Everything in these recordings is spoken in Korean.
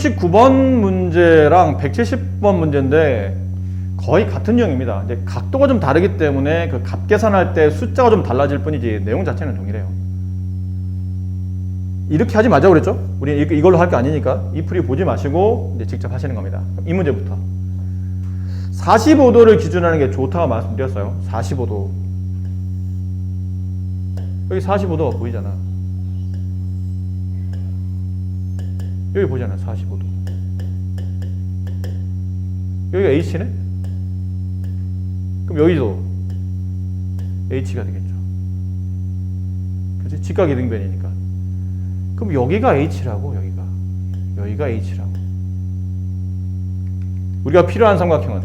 139번 문제랑 170번 문제인데 거의 같은 유형입니다. 이제 각도가 좀 다르기 때문에 그 값 계산할 때 숫자가 좀 달라질 뿐이지 내용 자체는 동일해요. 이렇게 하지 말자고 그랬죠? 우리 이걸로 할 게 아니니까 이 풀이 보지 마시고 이제 직접 하시는 겁니다. 이 문제부터 45도를 기준으로 하는 게 좋다고 말씀드렸어요. 45도. 여기 45도가 보이잖아. 여기 보잖아. 45도. 여기가 H네? 그럼 여기도 H가 되겠죠. 그치? 직각이등변이니까. 그럼 여기가 H라고, 여기가 H라고. 우리가 필요한 삼각형은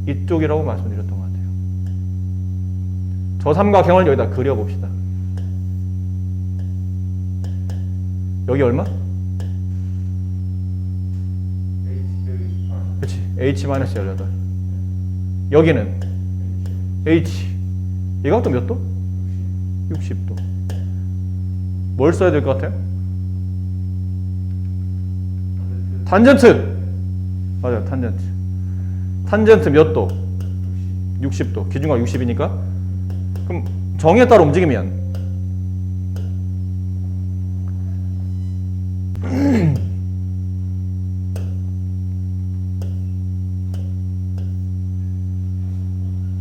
이쪽이라고 말씀드렸던 것 같아요. 저 삼각형을 여기다 그려봅시다. 여기 얼마? 그렇지. H-18. 여기는 H. 얘가 또 몇 도? 60도. 뭘 써야 될 것 같아요? 탄젠트. 맞아요. 탄젠트. 탄젠트 몇 도? 60도. 기준각 60이니까. 그럼 정에 따라 움직이면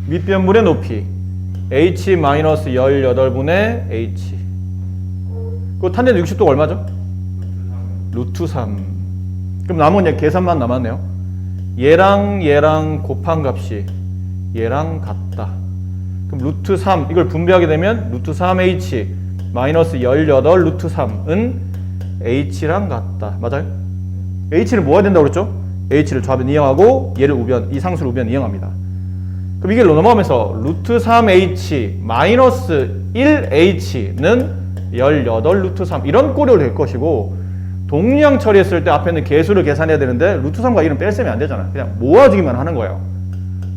밑변물의 높이 H-18분의 H. 그 탄젠트 60도가 얼마죠? 루트 3. 그럼 남은 얘 계산만 남았네요. 얘랑 곱한 값이 얘랑 같다. 그럼 루트 3 이걸 분배하게 되면 루트 3H 마이너스 18 루트 3은 H랑 같다. 맞아요? H를 뭐 해야 된다고 그랬죠? H를 좌변 이항하고 얘를 우변, 이 상수를 우변 이항합니다. 그럼 이게 넘어가면서 루트 3H 마이너스 1H는 18 루트 3 이런 꼴이 될 것이고, 동량 처리했을 때 앞에 있는 개수를 계산해야 되는데 루트 3과 1은 뺄셈이 안 되잖아. 그냥 모아주기만 하는 거예요.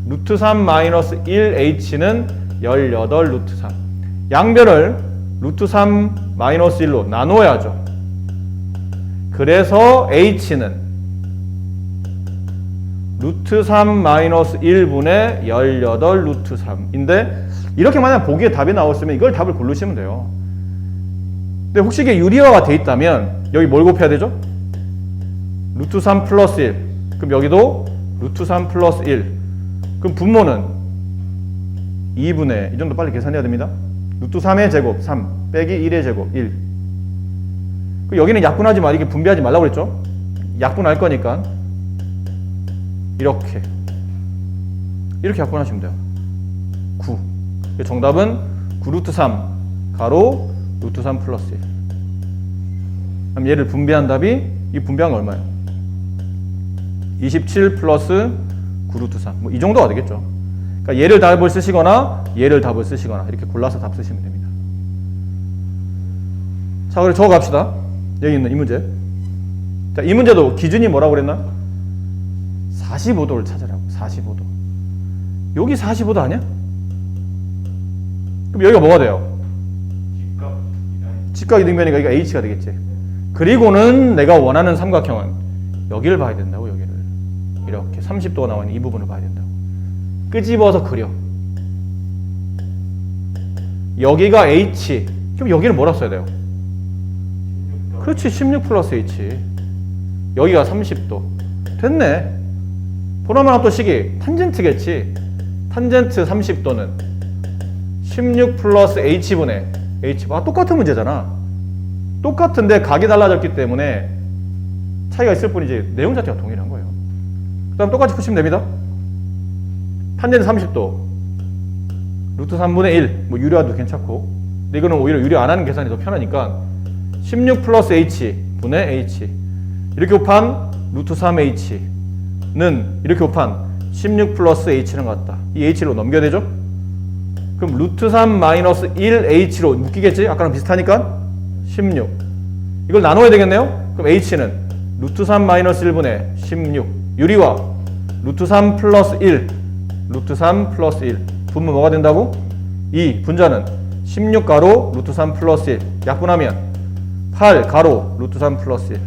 루트 3 마이너스 1H는 18 루트 3. 양변을 루트 3 마이너스 1로 나눠야죠. 그래서 H는 루트 3 마이너스 1분의 18 루트 3인데, 이렇게 만약 보기에 답이 나왔으면 이걸 답을 고르시면 돼요. 근데 혹시 이게 유리화가 돼 있다면 여기 뭘 곱해야 되죠? 루트 3 플러스 1. 그럼 여기도 루트 3 플러스 1. 그럼 분모는 2분의, 이 정도 빨리 계산해야 됩니다. 루트 3의 제곱 3 빼기 1의 제곱 1. 그럼 여기는 약분하지 마, 이게 분배하지 말라고 그랬죠? 약분할 거니까 이렇게 약분하시면 돼요. 9. 정답은 9 루트 3 가로 루트 3 플러스 1. 그럼 얘를 분배한 답이, 이 분배한 거 얼마예요? 27 플러스 9 루트 3. 뭐 이 정도가 되겠죠. 그러니까 얘를 답을 쓰시거나 얘를 답을 쓰시거나 이렇게 골라서 답 쓰시면 됩니다. 자, 그럼 적어 갑시다. 여기 있는 이 문제. 자, 이 문제도 기준이 뭐라고 그랬나? 45도를 찾으라고. 45도. 여기 45도 아니야? 그럼 여기가 뭐가 돼요? 직각 이등변이니까 여기가 H가 되겠지. 그리고는 내가 원하는 삼각형은 여기를 봐야 된다고. 여기를 이렇게 30도가 나와 있는 이 부분을 봐야 된다고. 끄집어서 그려. 여기가 H. 그럼 여기는 뭐라 써야 돼요? 그렇지. 16 플러스 H. 여기가 30도. 됐네. 보라만 합도식이 탄젠트겠지. 탄젠트 30도는 16 플러스 H분의 H. 아, 똑같은 문제잖아. 똑같은데 각이 달라졌기 때문에 차이가 있을 뿐이지 내용 자체가 동일한 거예요. 그 다음 똑같이 푸시면 됩니다. 탄젠트 30도 루트 3분의 1 뭐 유리화도 괜찮고, 근데 이거는 오히려 유리 안 하는 계산이 더 편하니까 16 플러스 H 분의 H 이렇게 곱한 루트 3H는 이렇게 곱한 16 플러스 H는 같다. 이 H로 넘겨야 되죠? 그럼 루트 3 마이너스 1H로 묶이겠지? 아까랑 비슷하니까 16. 이걸 나눠야 되겠네요? 그럼 H는 루트 3 마이너스 1분의 16. 유리화 루트 3 플러스 1. 루트 3 플러스 1. 분모 뭐가 된다고? 2. 분자는 16 가로 루트 3 플러스 1. 약분하면 8 가로 루트 3 플러스 1.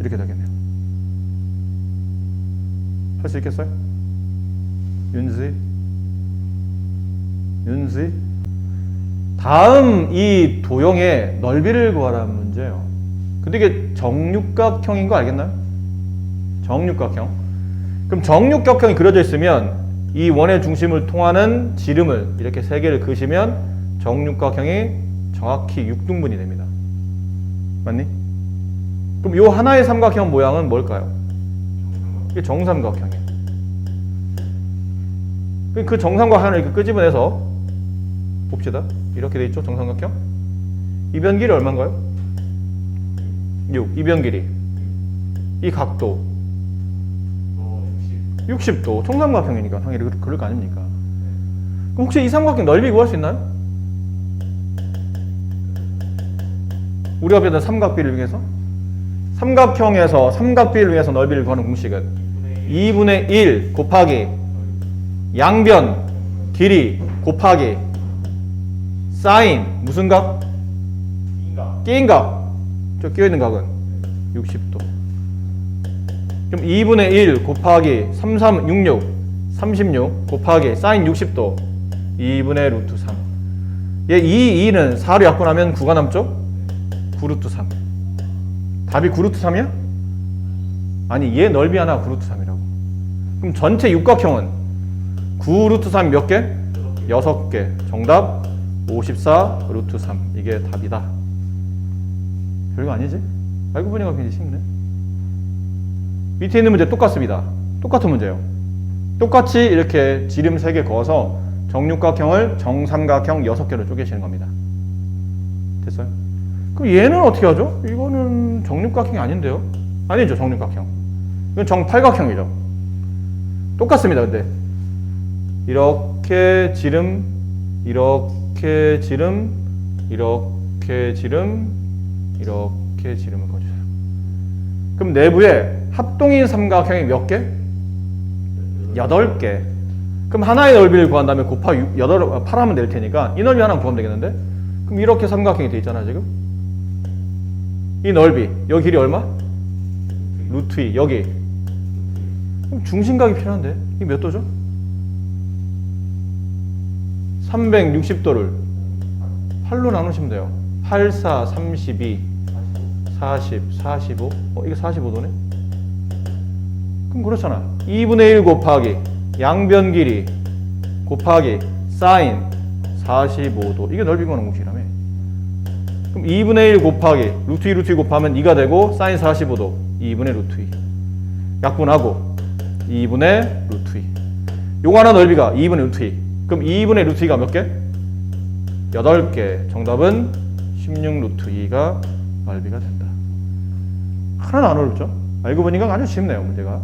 이렇게 되겠네요. 할 수 있겠어요? 윤지? 다음 이 도형의 넓이를 구하라는 문제예요. 근데 이게 정육각형인 거 알겠나요? 정육각형. 그럼 정육각형이 그려져 있으면 이 원의 중심을 통하는 지름을 이렇게 세 개를 그시면 정육각형이 정확히 6등분이 됩니다. 맞니? 그럼 이 하나의 삼각형 모양은 뭘까요? 이게 정삼각형이에요. 그 정삼각형을 이렇게 끄집어내서 봅시다. 이렇게 돼 있죠? 정삼각형. 이변 길이 얼마인가요? 6. 이변 길이. 이 각도 60도. 정삼각형이니까 당연히 그럴 거 아닙니까? 그럼 혹시 이 삼각형 넓이 구할 수 있나요? 우리가 배웠던 삼각비를 이용해서 삼각형에서 삼각비를 이용해서 넓이를 구하는 공식은 2분의 1 곱하기 양변 길이 곱하기 사인 무슨 각? 끼인 각. 저 끼어있는 각은 60도. 그럼 2분의 1 곱하기 36 곱하기 사인 60도 2분의 루트 3. 얘 2는 4로 약분하면 9가 남죠? 9루트 3. 답이 9루트 3이야? 아니 얘 넓이 하나 9루트 3이라고. 그럼 전체 육각형은 9루트 3 몇 개? 6개. 정답 54 루트 3. 이게 답이다. 별거 아니지? 알고 보니까 굉장히 쉽네. 밑에 있는 문제 똑같습니다. 똑같은 문제예요. 똑같이 이렇게 지름 3개 그어서 정육각형을 정삼각형 6개로 쪼개시는 겁니다. 됐어요? 그럼 얘는 어떻게 하죠? 이거는 정육각형이 아닌데요? 아니죠, 정육각형. 이건 정팔각형이죠. 똑같습니다, 근데. 이렇게 지름, 이렇게 지름, 이렇게 지름, 이렇게 지름을 그어주세요. 그럼 내부에 합동인 삼각형이 몇 개? 8개. 그럼 하나의 넓이를 구한 다음에 곱하기 8하면 될 테니까 이 넓이 하나 구하면 되겠는데? 그럼 이렇게 삼각형이 돼 있잖아, 지금. 이 넓이, 여기 길이 얼마? 루트 2, 여기. 그럼 중심각이 필요한데? 이게 몇 도죠? 360도를 8로 나누시면 돼요. 8, 4, 32, 40, 45. 이게 45도네? 그럼 그렇잖아. 2분의 1 곱하기 양변 길이 곱하기 사인 45도. 이게 넓이 구하는 공식이라며. 그럼 2분의 1 곱하기 루트 2 루트 2 곱하면 2가 되고 사인 45도 2분의 루트 2 약분하고 2분의 루트 2. 요거 하나 넓이가 2분의 루트 2. 그럼 2분의 루트 2가 몇 개? 8개. 정답은 16 루트 2가 넓이가 된다. 하나도 안 어렵죠? 알고 보니까 아주 쉽네요, 문제가.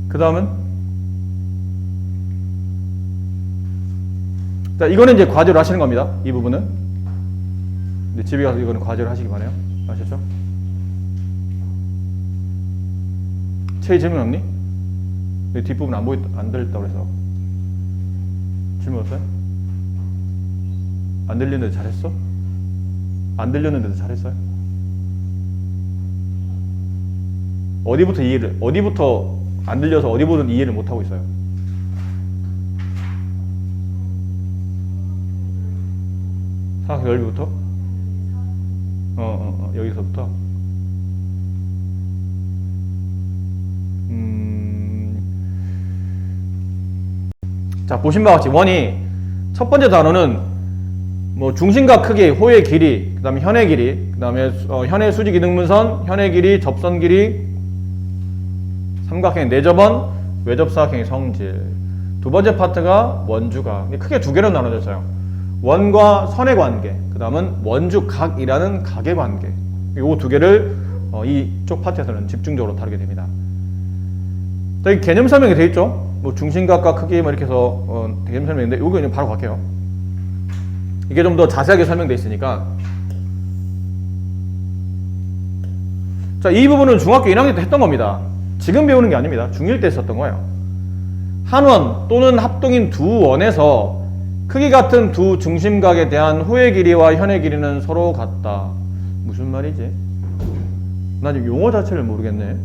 그 다음은 자, 이거는 이제 과제로 하시는 겁니다. 이 부분은. 근데 집에 가서 이거는 과제로 하시기 바래요. 아셨죠? 체이 질문 없니? 내 뒷부분 안 들렸다고 그래서. 질문 없어요? 안 들리는데 잘했어? 안 들렸는데도 잘했어요? 어디부터 안 들려서 어디부터 이해를 못하고 있어요? 사각 넓이부터? 여기서부터? 자, 보신 바와 같이 원이 첫 번째 단어는 뭐 중심각 크기, 호의 길이, 그 다음에 현의 길이, 그 다음에 현의 수직 이등분선, 현의 길이, 접선 길이, 삼각형의 내접원, 외접사각형의 성질. 두 번째 파트가 원주각. 크게 두 개로 나눠졌어요. 원과 선의 관계, 그 다음은 원주각이라는 각의 관계. 이 두 개를 이쪽 파트에서는 집중적으로 다루게 됩니다. 여기 개념 설명이 되어 있죠? 뭐 중심각과 크기 뭐 이렇게 해서 개념 설명인데 여기 그냥 바로 갈게요. 이게 좀 더 자세하게 설명되어 있으니까. 자, 이 부분은 중학교 1학년 때 했던 겁니다. 지금 배우는 게 아닙니다. 중1 때 썼던 거예요. 한 원 또는 합동인 두 원에서 크기 같은 두 중심각에 대한 호의 길이와 현의 길이는 서로 같다. 무슨 말이지? 나 지금 용어 자체를 모르겠네.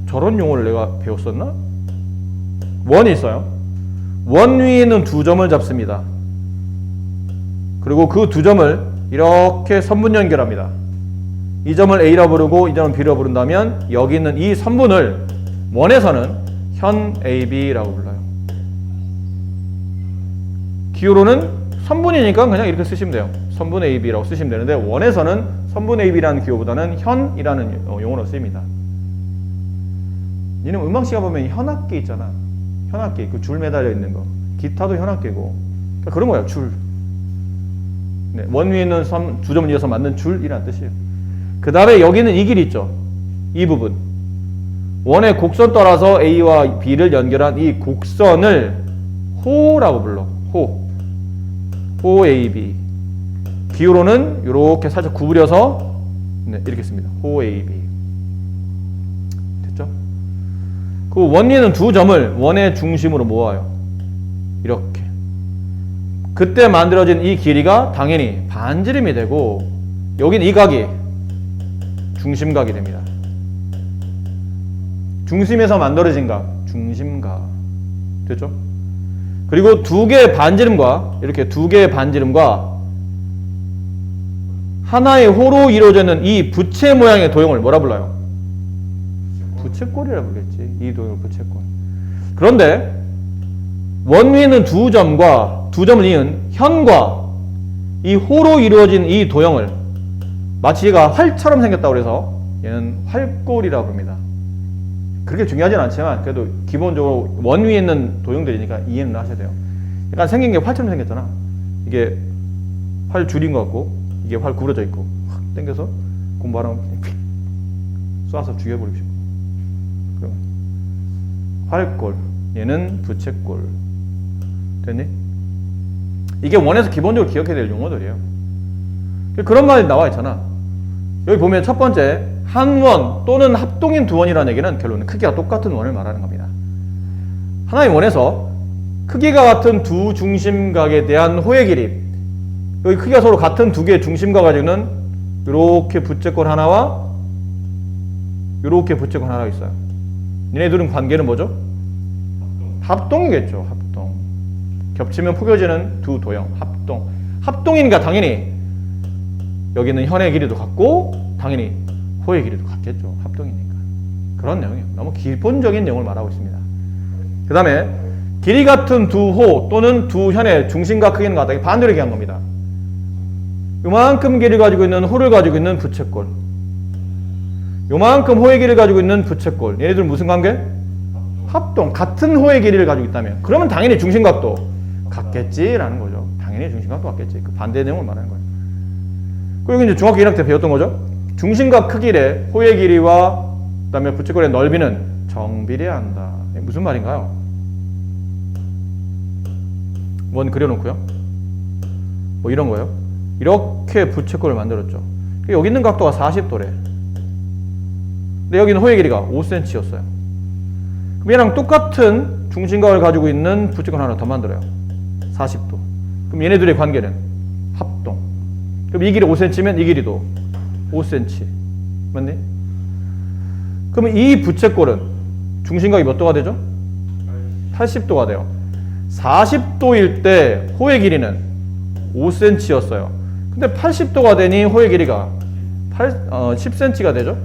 저런 용어를 내가 배웠었나? 원이 있어요. 원 위에는 두 점을 잡습니다. 그리고 그 두 점을 이렇게 선분 연결합니다. 이 점을 A라 부르고 이 점을 B라 부른다면 여기 있는 이 선분을 원에서는 현 AB라고 불러요. 기호로는 선분이니까 그냥 이렇게 쓰시면 돼요. 선분 AB라고 쓰시면 되는데 원에서는 선분 AB라는 기호보다는 현이라는 용어로 쓰입니다. 니는 음악 시간 보면 현악기 있잖아. 현악기, 그 줄 매달려 있는 거. 기타도 현악기고. 그러니까 그런 거예요, 줄. 네, 원 위에 있는 두 점을 이어서 만든 줄이라는 뜻이에요. 그 다음에 여기는 이 길이 있죠. 이 부분. 원의 곡선 따라서 A와 B를 연결한 이 곡선을 호라고 불러. 호 AB. 기호로는 이렇게 살짝 구부려서 네, 이렇게 씁니다. 호 AB. 됐죠? 그 원 위에는 두 점을 원의 중심으로 모아요. 이렇게. 그때 만들어진 이 길이가 당연히 반지름이 되고 여긴 이 각이 중심각이 됩니다. 중심에서 만들어진 각, 중심각. 됐죠? 그리고 두 개의 반지름과 이렇게 두 개의 반지름과 하나의 호로 이루어지는 이 부채 모양의 도형을 뭐라 불러요? 부채꼴이라 부르겠지. 이 도형을 부채꼴. 그런데 원 위에는 두 점과 두 점을 이은 현과 이 호로 이루어진 이 도형을 마치 얘가 활처럼 생겼다고 해서 얘는 활꼴이라고 부릅니다. 그렇게 중요하진 않지만 그래도 기본적으로 원 위에 있는 도형들이니까 이해는 하셔야 돼요. 약간 생긴 게 활처럼 생겼잖아. 이게 활 줄인 것 같고 이게 활 구부러져 있고 확 당겨서 공부하라면 휙 쏴서 죽여버리고 싶고. 그럼 활꼴, 얘는 부채꼴. 됐니? 이게 원에서 기본적으로 기억해야 될 용어들이에요. 그런 말이 나와 있잖아. 여기 보면 첫 번째 한 원 또는 합동인 두 원이라는 얘기는 결론은 크기가 똑같은 원을 말하는 겁니다. 하나의 원에서 크기가 같은 두 중심각에 대한 호의 길이, 여기 크기가 서로 같은 두 개의 중심각 가지고는 이렇게 부채꼴 하나와 이렇게 부채꼴 하나가 있어요. 얘네들은 관계는 뭐죠? 합동이겠죠. 합동. 겹치면 포개지는 두 도형. 합동. 합동이니까 당연히 여기는 현의 길이도 같고 당연히 호의 길이도 같겠죠. 합동이니까. 그런 내용이에요. 너무 기본적인 내용을 말하고 있습니다. 그 다음에 길이 같은 두 호 또는 두 현의 중심과 크기는 같다. 반대로 얘기한 겁니다. 요만큼 길이를 가지고 있는 호를 가지고 있는 부채꼴, 요만큼 호의 길이를 가지고 있는 부채꼴, 얘네들은 무슨 관계? 합동. 같은 호의 길이를 가지고 있다면 그러면 당연히 중심각도 같겠지라는 거죠. 당연히 중심각도 같겠지. 그 반대 내용을 말하는 거예요. 그리고 이제 중학교 1학기 때 배웠던 거죠. 중심각 크기의 호의 길이와 그다음에 부채꼴의 넓이는 정비례한다. 무슨 말인가요? 원 그려놓고요. 뭐 이런 거요. 이렇게 부채꼴을 만들었죠. 여기 있는 각도가 40도래. 근데 여기는 호의 길이가 5cm였어요. 그럼 얘랑 똑같은 중심각을 가지고 있는 부채꼴 하나 더 만들어요. 40도. 그럼 얘네들의 관계는 합동. 그럼 이 길이 5cm면 이 길이도 5cm. 맞니? 그러면 이 부채꼴은 중심각이 몇 도가 되죠? 80도가 돼요. 40도일 때 호의 길이는 5cm였어요. 근데 80도가 되니 호의 길이가 10cm가 되죠?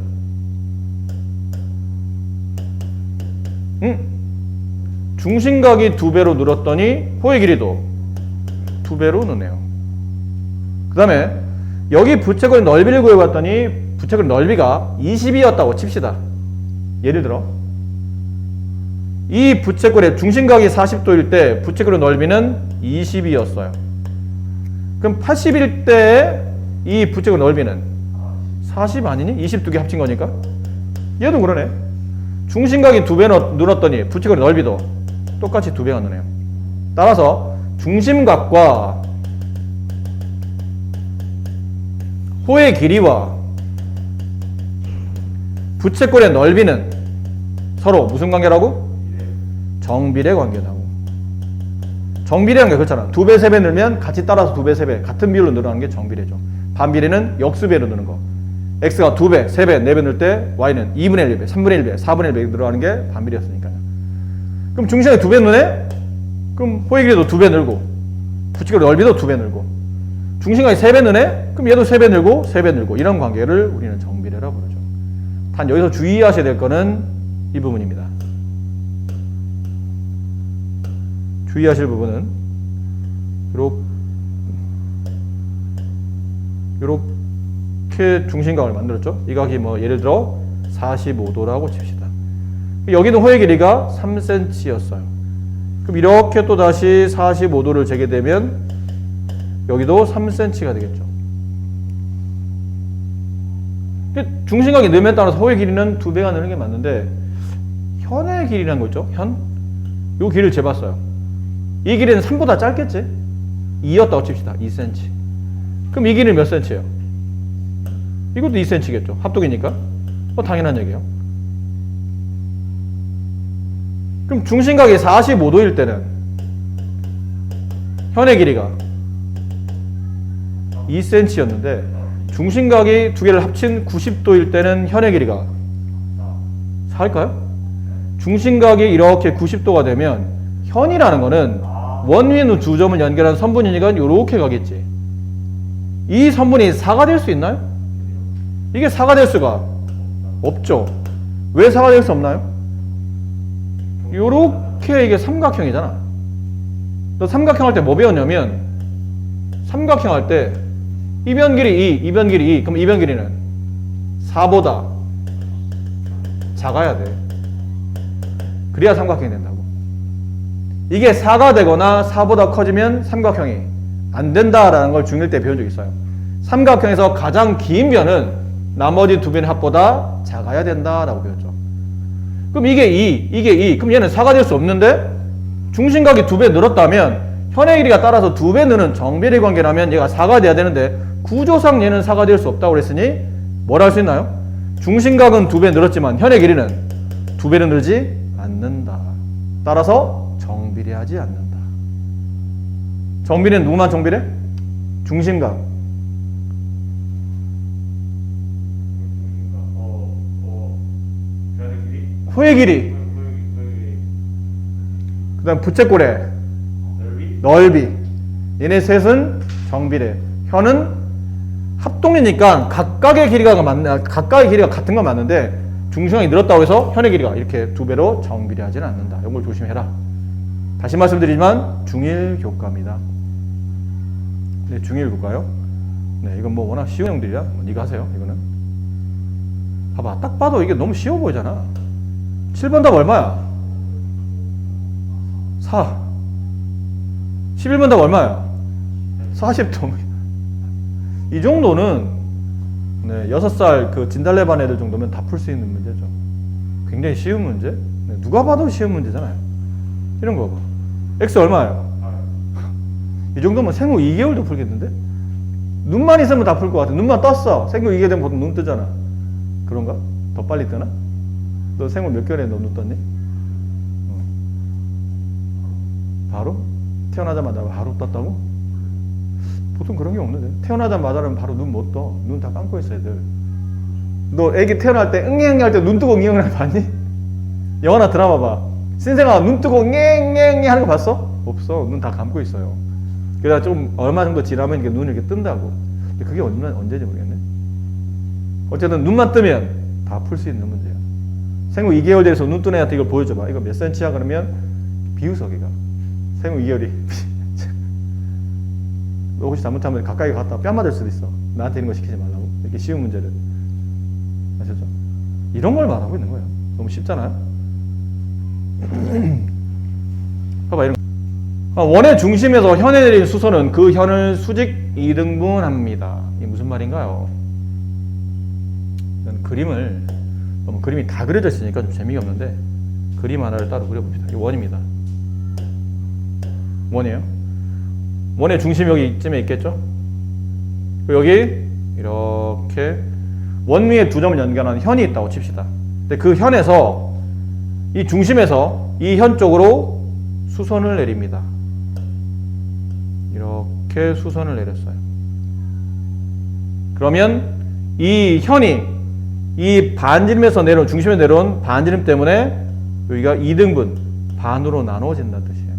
중심각이 2배로 늘었더니 호의 길이도 2배로 느네요. 그 다음에 여기 부채꼴의 넓이를 구해봤더니 부채꼴의 넓이가 20이었다고 칩시다. 예를 들어 이 부채꼴의 중심각이 40도일 때 부채꼴의 넓이는 20이었어요. 그럼 80일 때 이 부채꼴의 넓이는 40 아니니? 20 두 개 합친 거니까? 얘도 그러네. 중심각이 2배 늘었더니 부채꼴의 넓이도 똑같이 2배가 느네요. 따라서 중심각과 호의 길이와 부채꼴의 넓이는 서로 무슨 관계라고? 정비례 관계라고. 정비례한 게 그렇잖아. 2배, 3배 늘면 같이 따라서 2배, 3배 같은 비율로 늘어나는 게 정비례죠. 반비례는 역수배로 느는 거. x가 2배, 3배, 4배 넣을 때 y는 2분의 1배, 3분의 1배, 4분의 1배 들어가는 게 반비례였으니까요. 그럼 중심각이 2배 느네? 그럼 호의 길이도 2배 늘고 부치기로 넓이도 2배 늘고 중심각이 3배 느네? 그럼 얘도 3배 늘고 3배 늘고 이런 관계를 우리는 정비례라고 부르죠. 단 여기서 주의하셔야 될 거는 이 부분입니다. 주의하실 부분은 이렇게 중심각을 만들었죠. 이 각이 뭐 예를 들어 45도라고 칩시다. 여기는 호의 길이가 3cm였어요. 그럼 이렇게 또 다시 45도를 재게 되면 여기도 3cm가 되겠죠. 중심각이 늘면 따라서 호의 길이는 2배가 느는 게 맞는데 현의 길이라는 거 있죠. 현? 요 길이를 재봤어요. 이 길이는 3보다 짧겠지? 2였다고 칩시다. 2cm. 그럼 이 길이는 몇 cm예요? 이것도 2cm겠죠. 합독이니까. 당연한 얘기예요. 그럼 중심각이 45도일 때는 현의 길이가 2cm였는데 중심각이 두 개를 합친 90도일 때는 현의 길이가 4일까요? 중심각이 이렇게 90도가 되면 현이라는 거는 원위는 두 점을 연결한 선분이니까 이렇게 가겠지. 이 선분이 4가 될 수 있나요? 이게 4가 될 수가 없죠. 왜 4가 될 수 없나요? 요렇게 이게 삼각형이잖아. 너 삼각형 할 때 뭐 배웠냐면 삼각형 할 때 이변 길이 2, 이변 길이 2. 그럼 이변 길이는 4보다 작아야 돼. 그래야 삼각형이 된다고. 이게 4가 되거나 4보다 커지면 삼각형이 안 된다라는 걸 중1 때 배운 적 있어요. 삼각형에서 가장 긴 변은 나머지 두 변의 합보다 작아야 된다라고 배웠죠. 그럼 이게 2, 이게 2. 그럼 얘는 4가 될 수 없는데 중심각이 2배 늘었다면 현의 길이가 따라서 2배 느는 정비례 관계라면 얘가 4가 돼야 되는데 구조상 얘는 4가 될 수 없다고 그랬으니 뭘 할 수 있나요? 중심각은 2배 늘었지만 현의 길이는 2배는 늘지 않는다. 따라서 정비례하지 않는다. 정비례는 누구만 정비례? 중심각. 호의 길이. 그 다음 부채꼴의 넓이. 얘네 셋은 정비례. 현은 합동이니까 각각의 길이가 같은 건 맞는데 중심각이 늘었다고 해서 현의 길이가 이렇게 2배로 정비례하지는 않는다. 이런 걸 조심해라. 다시 말씀드리지만 중1 교과입니다. 네, 중1 교과요. 네, 이건 뭐 워낙 쉬운 형들이야. 네가 하세요. 이거는. 봐봐, 딱 봐도 이게 너무 쉬워 보이잖아. 7번 답 얼마야? 4. 11번 답 얼마야? 40도. 이 정도는 네, 6살 그 진달래반 애들 정도면 다 풀 수 있는 문제죠. 굉장히 쉬운 문제. 네, 누가 봐도 쉬운 문제잖아요. 이런 거 봐. X 얼마예요? 이 정도면 생후 2개월도 풀겠는데? 눈만 있으면 다 풀 것 같아. 눈만 떴어. 생후 2개월 되면 보통 눈 뜨잖아. 그런가? 더 빨리 뜨나? 너 생후 몇 개월에 너 눈 떴니? 바로? 태어나자마자 바로 떴다고? 보통 그런 게 없는데. 태어나자마자는 바로 눈 못 떠. 눈 다 감고 있어, 애들. 너 애기 태어날 때 응애응애 할 때 눈 뜨고 응애응애 하는 거 봤니? 영화나 드라마 봐. 신생아 눈 뜨고 응애응애 하는 거 봤어? 없어. 눈 다 감고 있어요. 그래서 좀 얼마 정도 지나면 이렇게 눈이 이렇게 뜬다고. 근데 그게 언제인지 모르겠네. 어쨌든 눈만 뜨면 다 풀 수 있는 문제야. 생후 2개월 돼서 눈 뜬 애한테 이걸 보여줘봐. 이거 몇 cm야? 그러면 비웃어, 걔가. 생후 2개월이. 너 혹시 잘못하면 가까이 갔다 뺨 맞을 수도 있어. 나한테 이런 거 시키지 말라고. 이렇게 쉬운 문제를. 아셨죠? 이런 걸 말하고 있는 거예요. 너무 쉽잖아요? 봐봐, 이런 거. 원의 중심에서 현에 내린 수소는 그 현을 수직 2등분합니다. 이게 무슨 말인가요? 그림을, 너무 그림이 다 그려져 있으니까 좀 재미가 없는데, 그림 하나를 따로 그려봅시다. 이게 원입니다. 원이에요. 원의 중심이 여기 이쯤에 있겠죠? 여기 이렇게 원위에 두 점을 연결하는 현이 있다고 칩시다. 근데 그 현에서 이 중심에서 이 현 쪽으로 수선을 내립니다. 이렇게 수선을 내렸어요. 그러면 이 현이 이 반지름에서 내려온 중심에 내려온 반지름 때문에 여기가 2등분 반으로 나누어진다는 뜻이에요.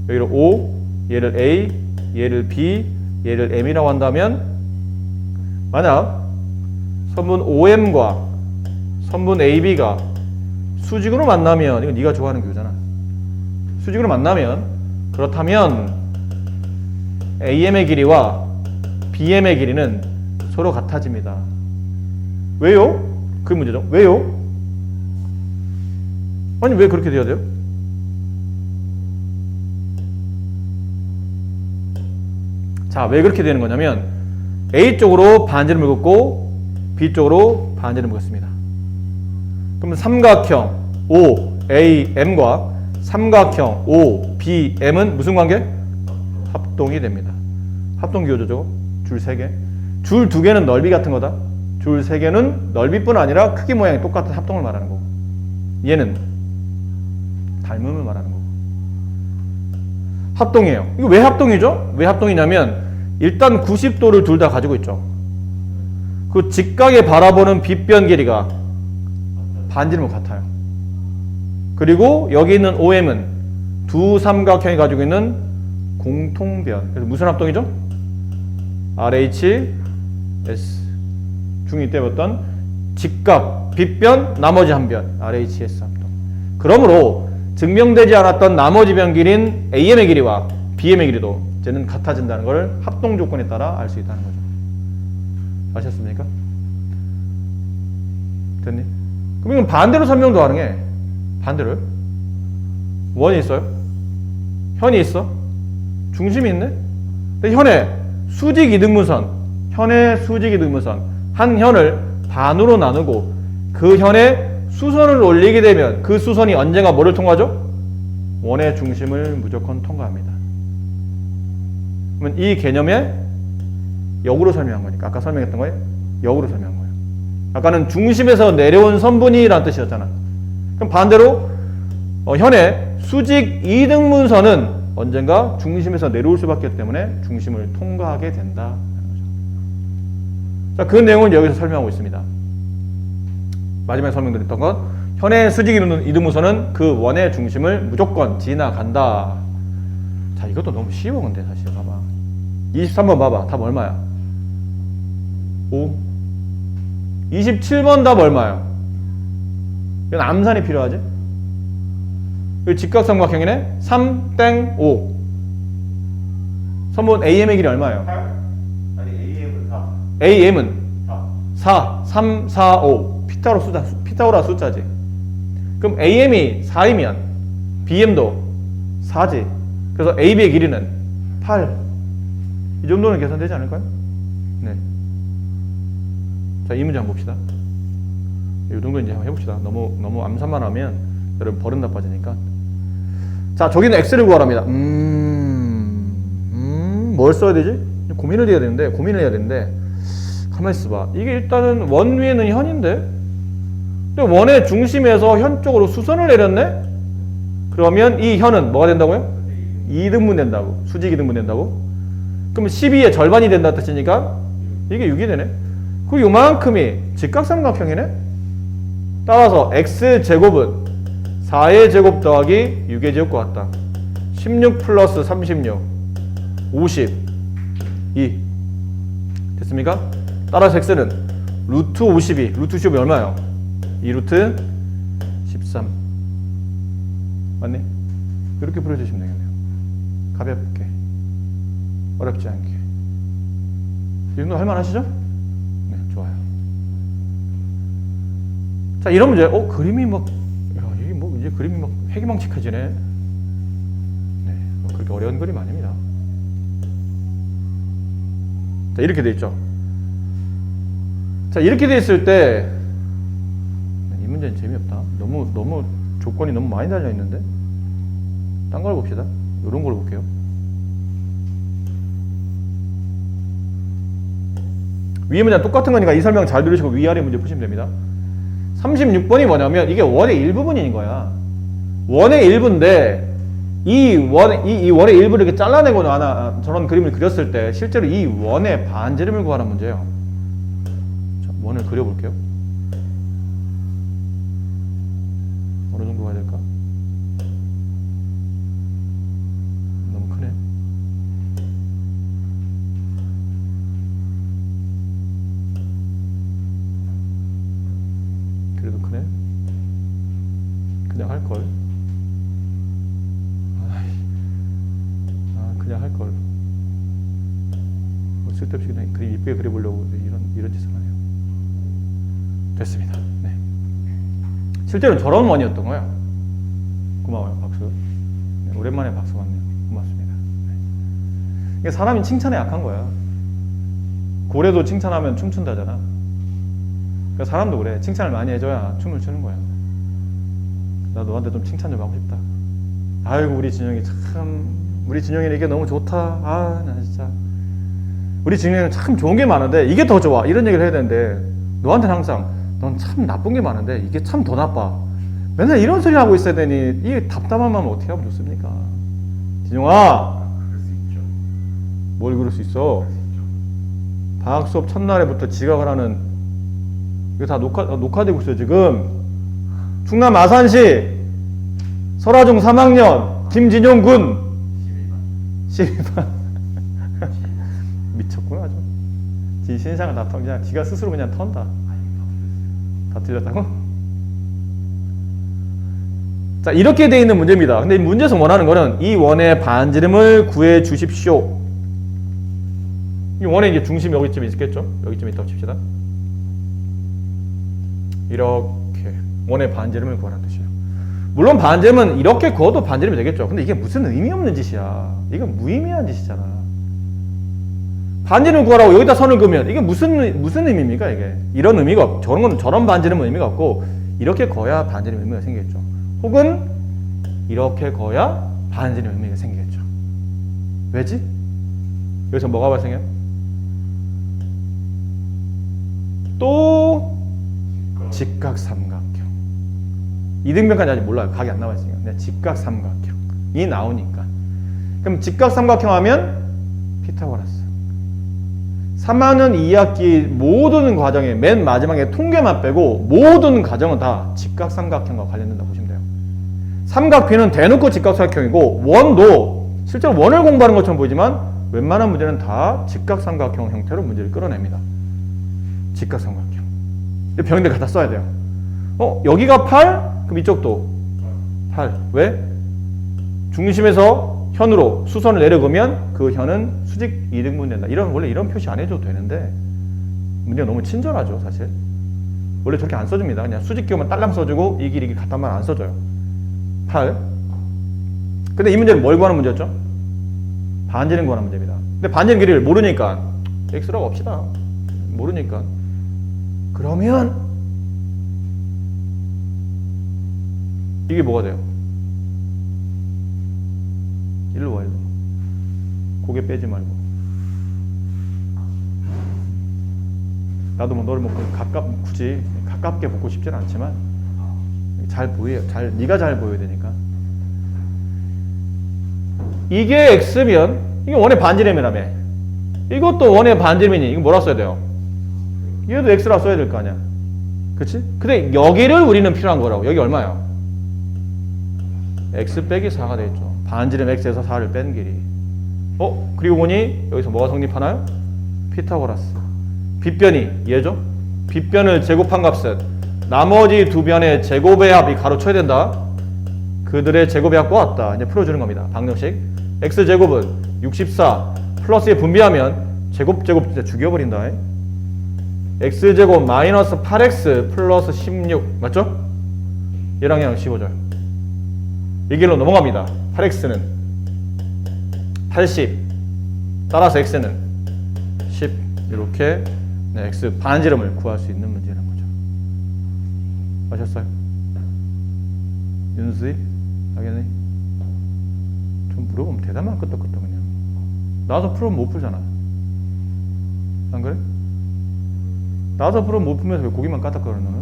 여기를 O, 얘를 A, 얘를 B, 얘를 M이라고 한다면 만약 선분 OM과 선분 AB가 수직으로 만나면 이건 네가 좋아하는 교잖아. 수직으로 만나면 그렇다면 AM의 길이와 BM의 길이는 서로 같아집니다. 왜요? 그게 문제죠. 왜요? 아니 왜 그렇게 돼야 돼요? 자, 왜 그렇게 되는 거냐면 A 쪽으로 반지름을 긋고 B 쪽으로 반지름을 긋습니다. 그러면 삼각형 OAM과 삼각형 OBM은 무슨 관계? 합동이 됩니다. 합동 기호죠. 줄 3개. 줄 2개는 넓이 같은 거다. 줄 3개는 넓이뿐 아니라 크기 모양이 똑같은 합동을 말하는 거고, 얘는 닮음을 말하는 거고. 합동이에요. 이거 왜 합동이죠? 왜 합동이냐면 일단 90도를 둘 다 가지고 있죠. 그 직각에 바라보는 빗변 길이가 반지름은 같아요. 그리고 여기 있는 OM은 두 삼각형이 가지고 있는 공통변. 그래서 무슨 합동이죠? RHS. 중2 때 봤던 직각, 빗변, 나머지 한 변. RHS 합동. 그러므로 증명되지 않았던 나머지 변 길이인 AM의 길이와 BM의 길이도 이제는 같아진다는 걸 합동 조건에 따라 알 수 있다는 거죠. 아셨습니까? 됐니? 그럼 이건 반대로 설명도 가능해. 반대로요? 원이 있어요? 현이 있어? 중심이 있네? 근데 현의 수직 이등분선, 한 현을 반으로 나누고 그 현에 수선을 올리게 되면 그 수선이 언젠가 뭐를 통과하죠? 원의 중심을 무조건 통과합니다. 그러면 이 개념에 역으로 설명한 거니까 아까 설명했던 거예요? 역으로 설명한 거예요. 아까는 중심에서 내려온 선분이라는 뜻이었잖아. 그럼 반대로 현의 수직 이등분선은 언젠가 중심에서 내려올 수밖에 없기 때문에 중심을 통과하게 된다. 자, 그 내용을 여기서 설명하고 있습니다. 마지막에 설명드렸던 건 현의 수직 이등분선은 그 원의 중심을 무조건 지나간다. 자, 이것도 너무 쉬워. 근데 사실 봐봐. 23번 봐봐. 답 얼마야? 5. 27번 답 얼마야? 이건 암산이 필요하지? 여기 직각삼각형이네. 3, 땡, 5. 선분 AM의 길이 얼마예요? 8? 아니 AM은 4. AM은 4. 4, 3, 4, 5. 피타고라 숫자지. 그럼 AM이 4이면 BM도 4지. 그래서 AB의 길이는 8. 이 정도는 계산되지 않을까요? 네. 자, 이 문제 한번 봅시다. 이 정도 이제 한번 해봅시다. 너무 암산만 하면 여러분 버릇 나빠지니까. 자, 저기는 x를 구하랍니다. 뭘 써야 되지? 고민을 해야 되는데 가만히 있어봐. 이게 일단은 원 위에는 현인데, 근데 원의 중심에서 현 쪽으로 수선을 내렸네? 그러면 이 현은 뭐가 된다고요? 2등분 된다고. 수직 2등분 된다고? 그럼 12의 절반이 된다는 뜻이니까 이게 6이 되네. 그 요만큼이 직각삼각형이네? 따라서 x제곱은 4의 제곱 더하기 6의 제곱과 같다. 16 플러스 36 52 됐습니까? 따라서 x는 루트 52 루트 52 얼마예요? 2루트 13 맞니? 이렇게 풀어주시면 되겠네요. 가볍게 어렵지 않게. 이 정도 할만하시죠? 네, 좋아요. 자, 이런 문제, 그림이 막, 이게 뭐 이제 그림이 막 회기망측해지네. 네, 뭐 그렇게 어려운 그림 아닙니다. 자, 이렇게 돼 있죠. 자, 이렇게 돼 있을 때, 이 문제는 재미없다. 너무 조건이 너무 많이 달려 있는데, 딴 걸 봅시다. 이런 걸 볼게요. 위에 문제랑 똑같은 거니까 이 설명 잘 들으시고 위아래 문제 푸시면 됩니다. 36번이 뭐냐면 이게 원의 일부분인 거야. 원의 일부인데 이 원의 일부를 이렇게 잘라내고 저런 그림을 그렸을 때 실제로 이 원의 반지름을 구하는 문제예요. 한번 그려볼게요. 어느 정도 가야 될까? 너무 크네. 그래도 크네. 그냥 할걸. 그냥 할걸. 쓸데없이 그냥 그림 이쁘게 그려보려고 이런 짓을 하네요. 됐습니다. 네. 실제로는 저런 원이었던 거예요. 고마워요. 박수. 네, 오랜만에 박수 받네요. 고맙습니다. 네. 이게 사람이 칭찬에 약한 거야. 고래도 칭찬하면 춤춘다잖아. 그러니까 사람도 그래. 칭찬을 많이 해줘야 춤을 추는 거야. 나 너한테 좀 칭찬 좀 하고 싶다. 아이고 우리 진영이 참, 우리 진영이 이게 너무 좋다. 아, 나 진짜 우리 진영이는 참 좋은 게 많은데 이게 더 좋아. 이런 얘기를 해야 되는데 너한테는 항상 넌 참 나쁜 게 많은데 이게 참 더 나빠. 맨날 이런 소리 하고 있어야 되니 이 답답한 마음 어떻게 하면 좋습니까? 진영아, 그럴 수 있죠. 뭘 그럴 수 있어? 방학 수업 첫날에부터 지각을 하는, 이거 다 녹화되고 있어요 지금. 충남 아산시 설화중 3학년 김진용 군 12반 미쳤구나 아주. 지 신상을 다 그냥 지가 스스로 그냥 턴다. 다 틀렸다고? 자, 이렇게 돼 있는 문제입니다. 근데 이 문제에서 원하는 거는 이 원의 반지름을 구해 주십시오. 이 원의 이제 중심이 여기쯤 있겠죠? 여기쯤 있다고 칩시다. 이렇게 원의 반지름을 구하라는 뜻이에요. 물론 반지름은 이렇게 그어도 반지름이 되겠죠. 근데 이게 무슨 의미 없는 짓이야. 이건 무의미한 짓이잖아. 반지름 구하라고 여기다 선을 그으면 이게 무슨 의미입니까 이게? 이런 의미가 없고 저런 반지름은 의미가 없고 이렇게 그어야 반지름 의미가 생기겠죠. 혹은 이렇게 그어야 반지름 의미가 생기겠죠. 왜지? 여기서 뭐가 발생해요? 또 직각삼각형. 이등변까지 아직 몰라요. 각이 안 나와 있으니까. 근데 직각삼각형이 나오니까. 그럼 직각삼각형 하면 피타고라스. 3학년 2학기 모든 과정에 맨 마지막에 통계만 빼고 모든 과정은 다 직각삼각형과 관련된다고 보시면 돼요. 삼각피는 대놓고 직각삼각형이고 원도 실제로 원을 공부하는 것처럼 보이지만 웬만한 문제는 다 직각삼각형 형태로 문제를 끌어냅니다. 직각삼각형. 병인들 갖다 써야 돼요. 여기가 8? 그럼 이쪽도 8. 왜? 중심에서 현으로 수선을 내려그면 그 현은 수직 이등분 된다. 원래 이런 표시 안 해줘도 되는데 문제가 너무 친절하죠 사실. 원래 저렇게 안 써줍니다. 그냥 수직 기호만 딸랑 써주고 이 길이 같단 말 안 써줘요. 8. 근데 이 문제는 뭘 구하는 문제였죠? 반지름 구하는 문제입니다. 근데 반지름 길이를 모르니까 x라고 합시다. 모르니까 그러면 이게 뭐가 돼요? 일로 와, 일로. 고개 빼지 말고. 나도 뭐 너를 굳이 가깝게 보고 싶진 않지만 잘 보여요. 네가 잘 보여야 되니까. 이게 x면 이게 원의 반지름이라며. 이것도 원의 반지름이니 이거 뭐라 써야 돼요? 얘도 x라 써야 될 거 아니야. 그치? 근데 여기를 우리는 필요한 거라고. 여기 얼마야? x 빼기 4가 되겠죠. 반지름 x에서 4를 뺀 길이. 그리고 보니 여기서 뭐가 성립하나요? 피타고라스. 빗변이 얘죠? 빗변을 제곱한 값은 나머지 두 변의 제곱의 합이 가로쳐야 된다. 그들의 제곱의 합 꼬았다. 이제 풀어주는 겁니다. 방정식. x제곱은 64 플러스에 분비하면 제곱 진짜 죽여버린다. x제곱 마이너스 8x 플러스 16 맞죠? 얘랑 얘랑 씹어줘요. 이 길로 넘어갑니다. 8x는 80 따라서 x는 10 이렇게 x 반지름을 구할 수 있는 문제라는 거죠. 아셨어요? 윤수입? 알겠니? 좀 물어보면 대답만 끄떡끄떡 그냥. 나와서 풀으면 못 풀잖아. 안 그래? 나와서 풀으면 못 풀면서 왜 고기만 까딱거려 너는?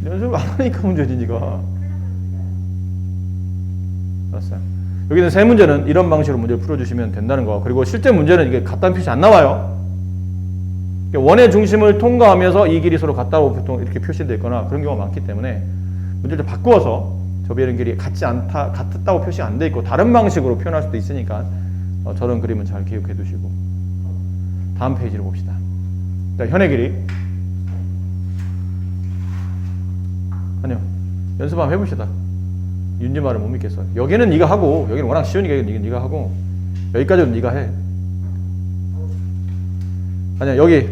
연습을 안 하니까 문제지 니가. 알았어요. 여기는 세 문제는 이런 방식으로 문제를 풀어주시면 된다는 거. 그리고 실제 문제는 이게 같다는 표시 안 나와요. 원의 중심을 통과하면서 이 길이 서로 같다고 보통 이렇게 표시되어 있거나 그런 경우가 많기 때문에 문제를 바꾸어서 저 배는 길이 같다고 표시가 안 돼 있고 다른 방식으로 표현할 수도 있으니까 저런 그림은 잘 기억해 두시고 다음 페이지를 봅시다. 자, 현의 길이. 아니요. 연습 한번 해봅시다. 윤지 말을 못 믿겠어. 여기는 네가 하고 여기는 워낙 쉬우니까 네가 하고 여기까지는 네가 해. 아니야 여기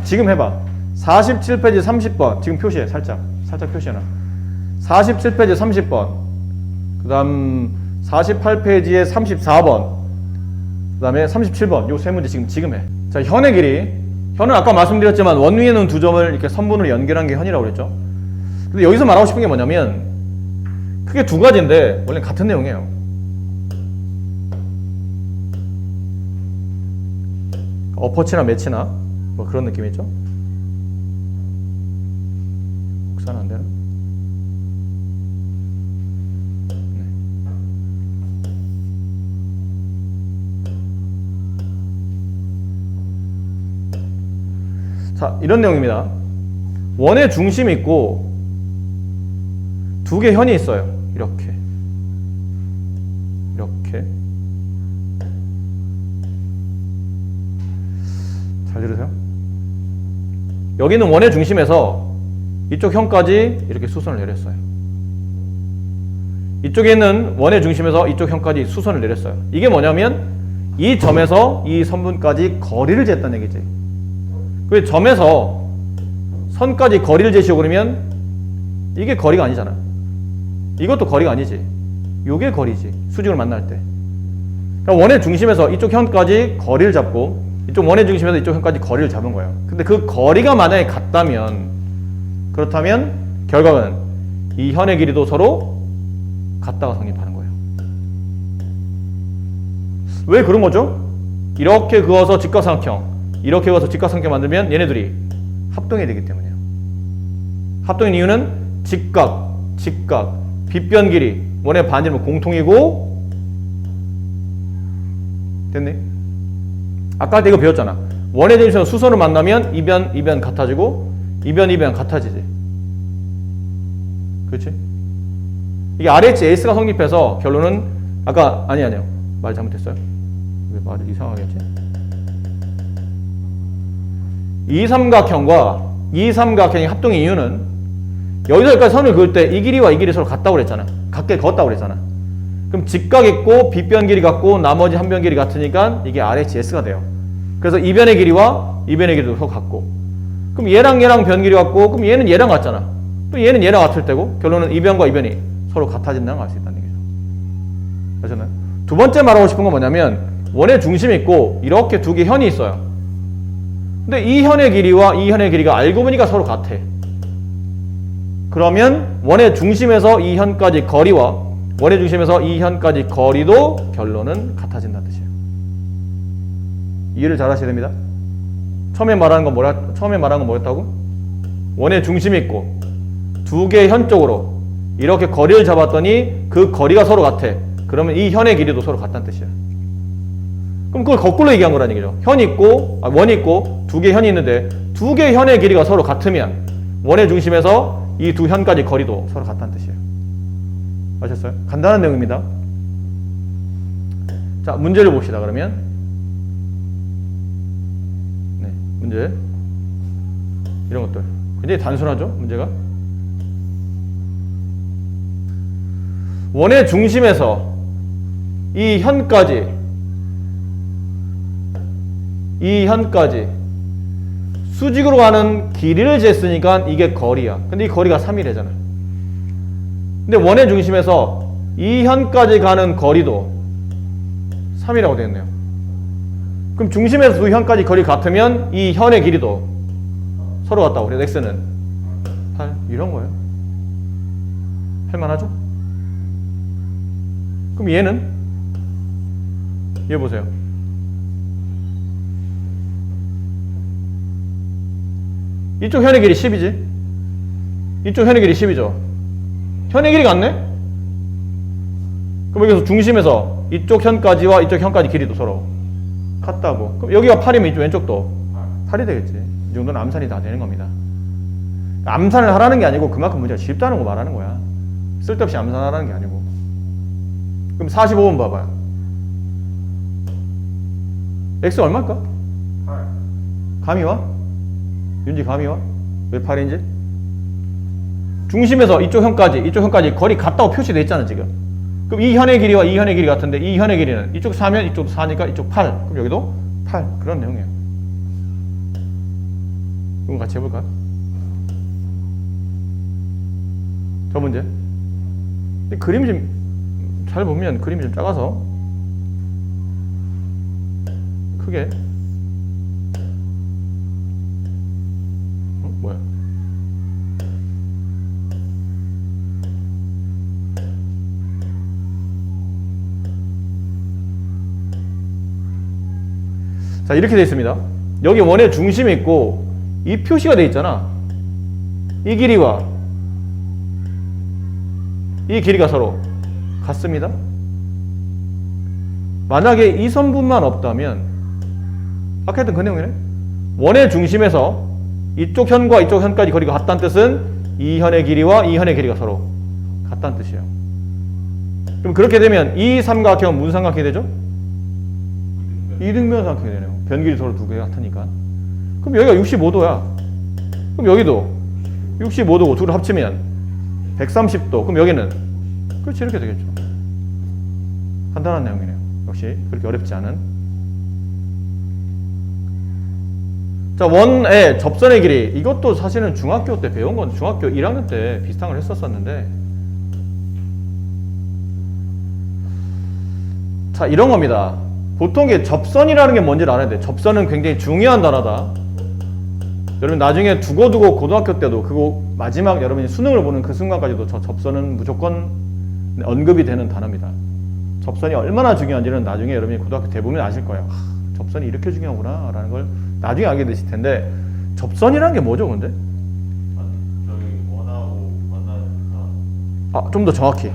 지금 해봐. 47페이지 30번 지금 표시해. 살짝 표시해놔. 47페이지 30번 그 다음 48페이지에 34번 그 다음에 37번 요 세 문제 지금 해. 자, 현의 길이. 현은 아까 말씀드렸지만 원 위에 있는 두 점을 이렇게 선분으로 연결한 게 현이라고 그랬죠. 근데 여기서 말하고 싶은 게 뭐냐면 크게 두 가지인데 원래 같은 내용이에요. 어퍼치나 매치나 뭐 그런 느낌이죠. 복사는 안 되나? 자, 이런 내용입니다. 원의 중심이 있고 두 개 현이 있어요. 이렇게 잘 들으세요? 여기는 원의 중심에서 이쪽 현까지 이렇게 수선을 내렸어요. 이쪽에 있는 원의 중심에서 이쪽 현까지 수선을 내렸어요. 이게 뭐냐면 이 점에서 이 선분까지 거리를 쟀다는 얘기지. 그 점에서 선까지 거리를 재시고 그러면 이게 거리가 아니잖아. 이것도 거리가 아니지. 요게 거리지. 수직으로 만날 때. 그러니까 원의 중심에서 이쪽 현까지 거리를 잡고 이쪽 원의 중심에서 이쪽 현까지 거리를 잡은 거예요. 근데 그 거리가 만약에 같다면 그렇다면 결과는 이 현의 길이도 서로 같다가 성립하는 거예요. 왜 그런 거죠? 이렇게 그어서 직각삼각형 이렇게 그어서 직각삼각형 만들면 얘네들이 합동이 되기 때문이에요. 합동인 이유는 직각, 빗변 길이 원의 반지름은 공통이고 됐네? 아까 할 때 이거 배웠잖아. 원의 중심에서 수선을 만나면 이변 같아지고 이변 같아지지. 그렇지? 이게 RHS가 성립해서 결론은 아까 아니요 말 잘못했어요. 왜 말을 이상하게 했지? 이 삼각형이 합동의 이유는 여기서 여기까지 선을 그을 때 이 길이와 이 길이 서로 같다고 그랬잖아. 같게 그었다고 그랬잖아. 그럼 직각 있고 빗변 길이 같고 나머지 한 변 길이 같으니까 이게 RHS가 돼요. 그래서 이 변의 길이와 이 변의 길이도 서로 같고 그럼 얘랑 변 길이 같고 그럼 얘는 얘랑 같잖아. 또 얘는 얘랑 같을 때고 결론은 이 변과 이 변이 서로 같아진다는 걸 알 수 있다는 얘기죠. 아셨나요? 두 번째 말하고 싶은 건 뭐냐면 원의 중심이 있고 이렇게 두 개 현이 있어요. 근데 이 현의 길이와 이 현의 길이가 알고 보니까 서로 같아. 그러면 원의 중심에서 이 현까지 거리와 원의 중심에서 이 현까지 거리도 결론은 같아진다는 뜻이에요. 이해를 잘 하셔야 됩니다. 처음에 말한 건 뭐였다고? 원의 중심이 있고 두 개의 현 쪽으로 이렇게 거리를 잡았더니 그 거리가 서로 같아. 그러면 이 현의 길이도 서로 같다는 뜻이에요. 그럼 그걸 거꾸로 얘기한 거라는 얘기죠. 원이 있고 두 개 현이 있는데 두 개 현의 길이가 서로 같으면 원의 중심에서 이 두 현까지 거리도 서로 같다는 뜻이에요. 아셨어요? 간단한 내용입니다. 자, 문제를 봅시다. 그러면 네, 문제 이런 것들 굉장히 단순하죠? 문제가 원의 중심에서 이 현까지 수직으로 가는 길이를 쟀으니까 이게 거리야. 근데 이 거리가 3이래잖아. 근데 원의 중심에서 이 현까지 가는 거리도 3이라고 되겠네요. 그럼 중심에서 두 현까지 거리 같으면 이 현의 길이도 서로 같다고. 그래서 x는 8 이런 거예요. 할만하죠? 그럼 얘는 얘 보세요. 이쪽 현의 길이 10이지? 이쪽 현의 길이 10이죠? 현의 길이 같네? 그럼 여기서 중심에서 이쪽 현까지와 이쪽 현까지 길이도 서로 같다고. 그럼 여기가 8이면 이쪽 왼쪽도 8이 되겠지. 이 정도는 암산이 다 되는 겁니다. 암산을 하라는 게 아니고 그만큼 문제가 쉽다는 거 말하는 거야. 쓸데없이 암산하라는 게 아니고. 그럼 45번 봐봐요. x 얼마일까? 8. 감이 와? 윤지 감이 와? 왜 8인지? 중심에서 이쪽 현까지 거리 같다고 표시돼 있잖아 지금. 그럼 이 현의 길이와 이 현의 길이 같은데 이 현의 길이는 이쪽 4면 이쪽 4니까 이쪽 8. 그럼 여기도 8. 그런 내용이에요. 이거 같이 해볼까요? 저 문제. 근데 그림이 좀 잘 보면 그림이 좀 작아서 크게. 뭐야? 자, 이렇게 되어 있습니다. 여기 원의 중심이 있고 이 표시가 되어 있잖아. 이 길이와 이 길이가 서로 같습니다. 만약에 이 선분만 없다면 아까 했던 그 내용이네. 원의 중심에서 이쪽 현과 이쪽 현까지 거리가 같다는 뜻은 이 현의 길이와 이 현의 길이가 서로 같다는 뜻이에요. 그럼 그렇게 되면 이 삼각형은 무슨 삼각형이 되죠? 이등변 삼각형이 되네요. 변 길이 서로 두 개가 같으니까. 그럼 여기가 65도야. 그럼 여기도 65도고 둘을 합치면 130도. 그럼 여기는 그렇지 이렇게 되겠죠. 간단한 내용이네요. 역시 그렇게 어렵지 않은. 자, 원의 접선의 길이. 이것도 사실은 중학교 때 배운 건 중학교 1학년 때 비슷한 걸 했었었는데, 자, 이런 겁니다. 보통 게 접선이라는 게 뭔지를 알아야 돼. 접선은 굉장히 중요한 단어다. 여러분 나중에 두고두고 고등학교 때도 그거 마지막 여러분이 수능을 보는 그 순간까지도 저 접선은 무조건 언급이 되는 단어입니다. 접선이 얼마나 중요한지는 나중에 여러분이 고등학교 때 보면 아실 거예요. 접선이 이렇게 중요하구나 라는 걸 나중에 알게 되실 텐데, 접선이라는 게 뭐죠 근데? 저기 원하고 만나는 좀 더 정확히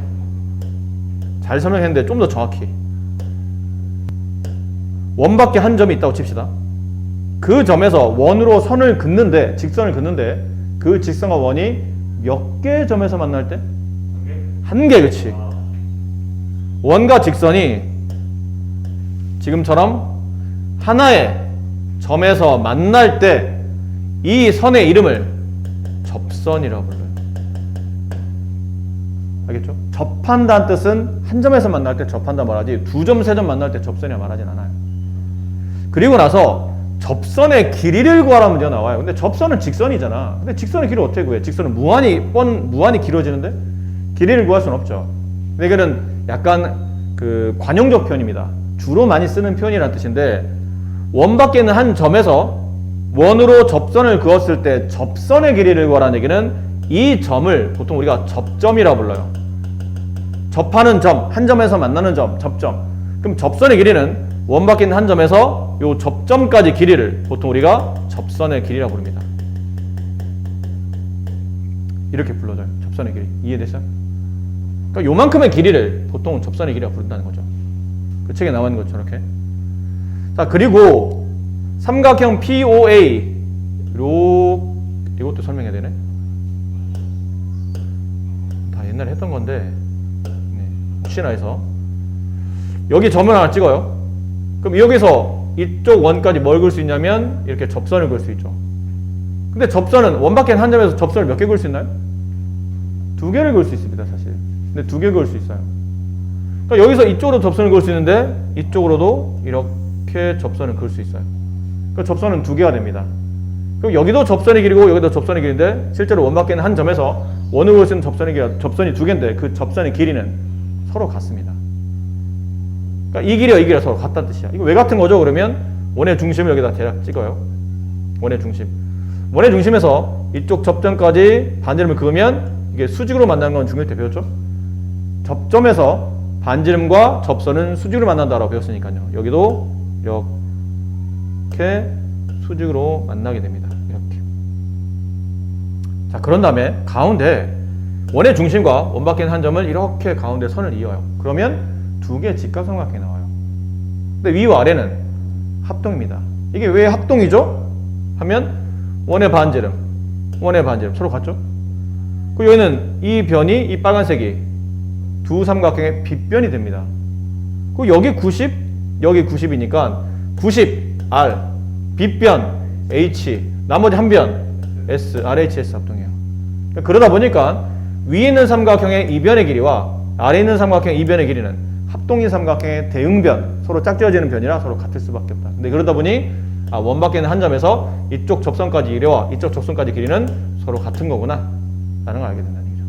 잘 설명했는데 좀 더 정확히 원밖에 한 점이 있다고 칩시다. 그 점에서 원으로 선을 긋는데, 직선을 긋는데 그 직선과 원이 몇 개의 점에서 만날 때? 한 개, 그렇지. 원과 직선이 지금처럼 하나의 점에서 만날 때 이 선의 이름을 접선이라고 불러요. 알겠죠? 접한다는 뜻은 한 점에서 만날 때 접한다 말하지, 두 점, 세 점 만날 때 접선이라 말하진 않아요. 그리고 나서 접선의 길이를 구하라는 문제가 나와요. 근데 접선은 직선이잖아. 근데 직선의 길이를 어떻게 구해? 직선은 무한히 길어지는데 길이를 구할 수는 없죠. 근데 이거는 약간 그 관용적 표현입니다. 주로 많이 쓰는 표현이라는 뜻인데, 원 밖에 있는 한 점에서 원으로 접선을 그었을 때 접선의 길이를 구하라는 얘기는 이 점을 보통 우리가 접점이라고 불러요. 접하는 점, 한 점에서 만나는 점, 접점. 그럼 접선의 길이는 원 밖에 있는 한 점에서 요 접점까지 길이를 보통 우리가 접선의 길이라고 부릅니다. 이렇게 불러줘요. 접선의 길이. 이해됐어요? 그러니까 요만큼의 길이를 보통 접선의 길이라고 부른다는 거죠. 그 책에 나와 있는 것처럼 이렇게. 자, 그리고 삼각형 POA 이것도 설명해야 되네. 다 옛날에 했던 건데 혹시나 해서 여기 점을 하나 찍어요. 그럼 여기서 이쪽 원까지 뭘 그을 수 있냐면 이렇게 접선을 그을 수 있죠. 근데 접선은 원 밖에 한 점에서 접선을 몇 개 그을 수 있나요? 두 개를 그을 수 있습니다, 사실. 근데 두 개 그을 수 있어요. 그러니까 여기서 이쪽으로 접선을 그을 수 있는데 이쪽으로도 이렇게 접선을 그을 수 있어요. 그러니까 접선은 두 개가 됩니다. 그럼 여기도 접선의 길이고 여기도 접선의 길인데 실제로 원 밖에 있는 한 점에서 원으로 그을 수 있는 접선이 두 개인데 그 접선의 길이는 서로 같습니다. 그러니까 이 길이와 이 길이가 서로 같다는 뜻이야. 이거 왜 같은 거죠? 그러면 원의 중심을 여기다 대략 찍어요. 원의 중심. 원의 중심에서 이쪽 접점까지 반지름을 그으면 이게 수직으로 만나는 건 중1 때 배웠죠? 접점에서 반지름과 접선은 수직으로 만난다라고 배웠으니까요. 여기도 이렇게 수직으로 만나게 됩니다. 이렇게. 자, 그런 다음에 가운데 원의 중심과 원 밖에 있는 한 점을 이렇게 가운데 선을 이어요. 그러면 두 개의 직각삼각형이 나와요. 근데 위와 아래는 합동입니다. 이게 왜 합동이죠? 하면 원의 반지름 서로 같죠? 그리고 여기는 이 변이 이 빨간색이 두 삼각형의 빗변이 됩니다. 그리고 여기 90, 여기 90이니까 90 R 빗변 H 나머지 한 변 S RHS 합동이에요. 그러다 보니까 위에 있는 삼각형의 이변의 길이와 아래에 있는 삼각형의 이변의 길이는 합동인 삼각형의 대응변 서로 짝지어지는 변이라 서로 같을 수밖에 없다. 근데 그러다 보니 원 밖에 있는 한 점에서 이쪽 접선까지 이래와 이쪽 접선까지 길이는 서로 같은 거구나 라는 걸 알게 된다는 얘기죠.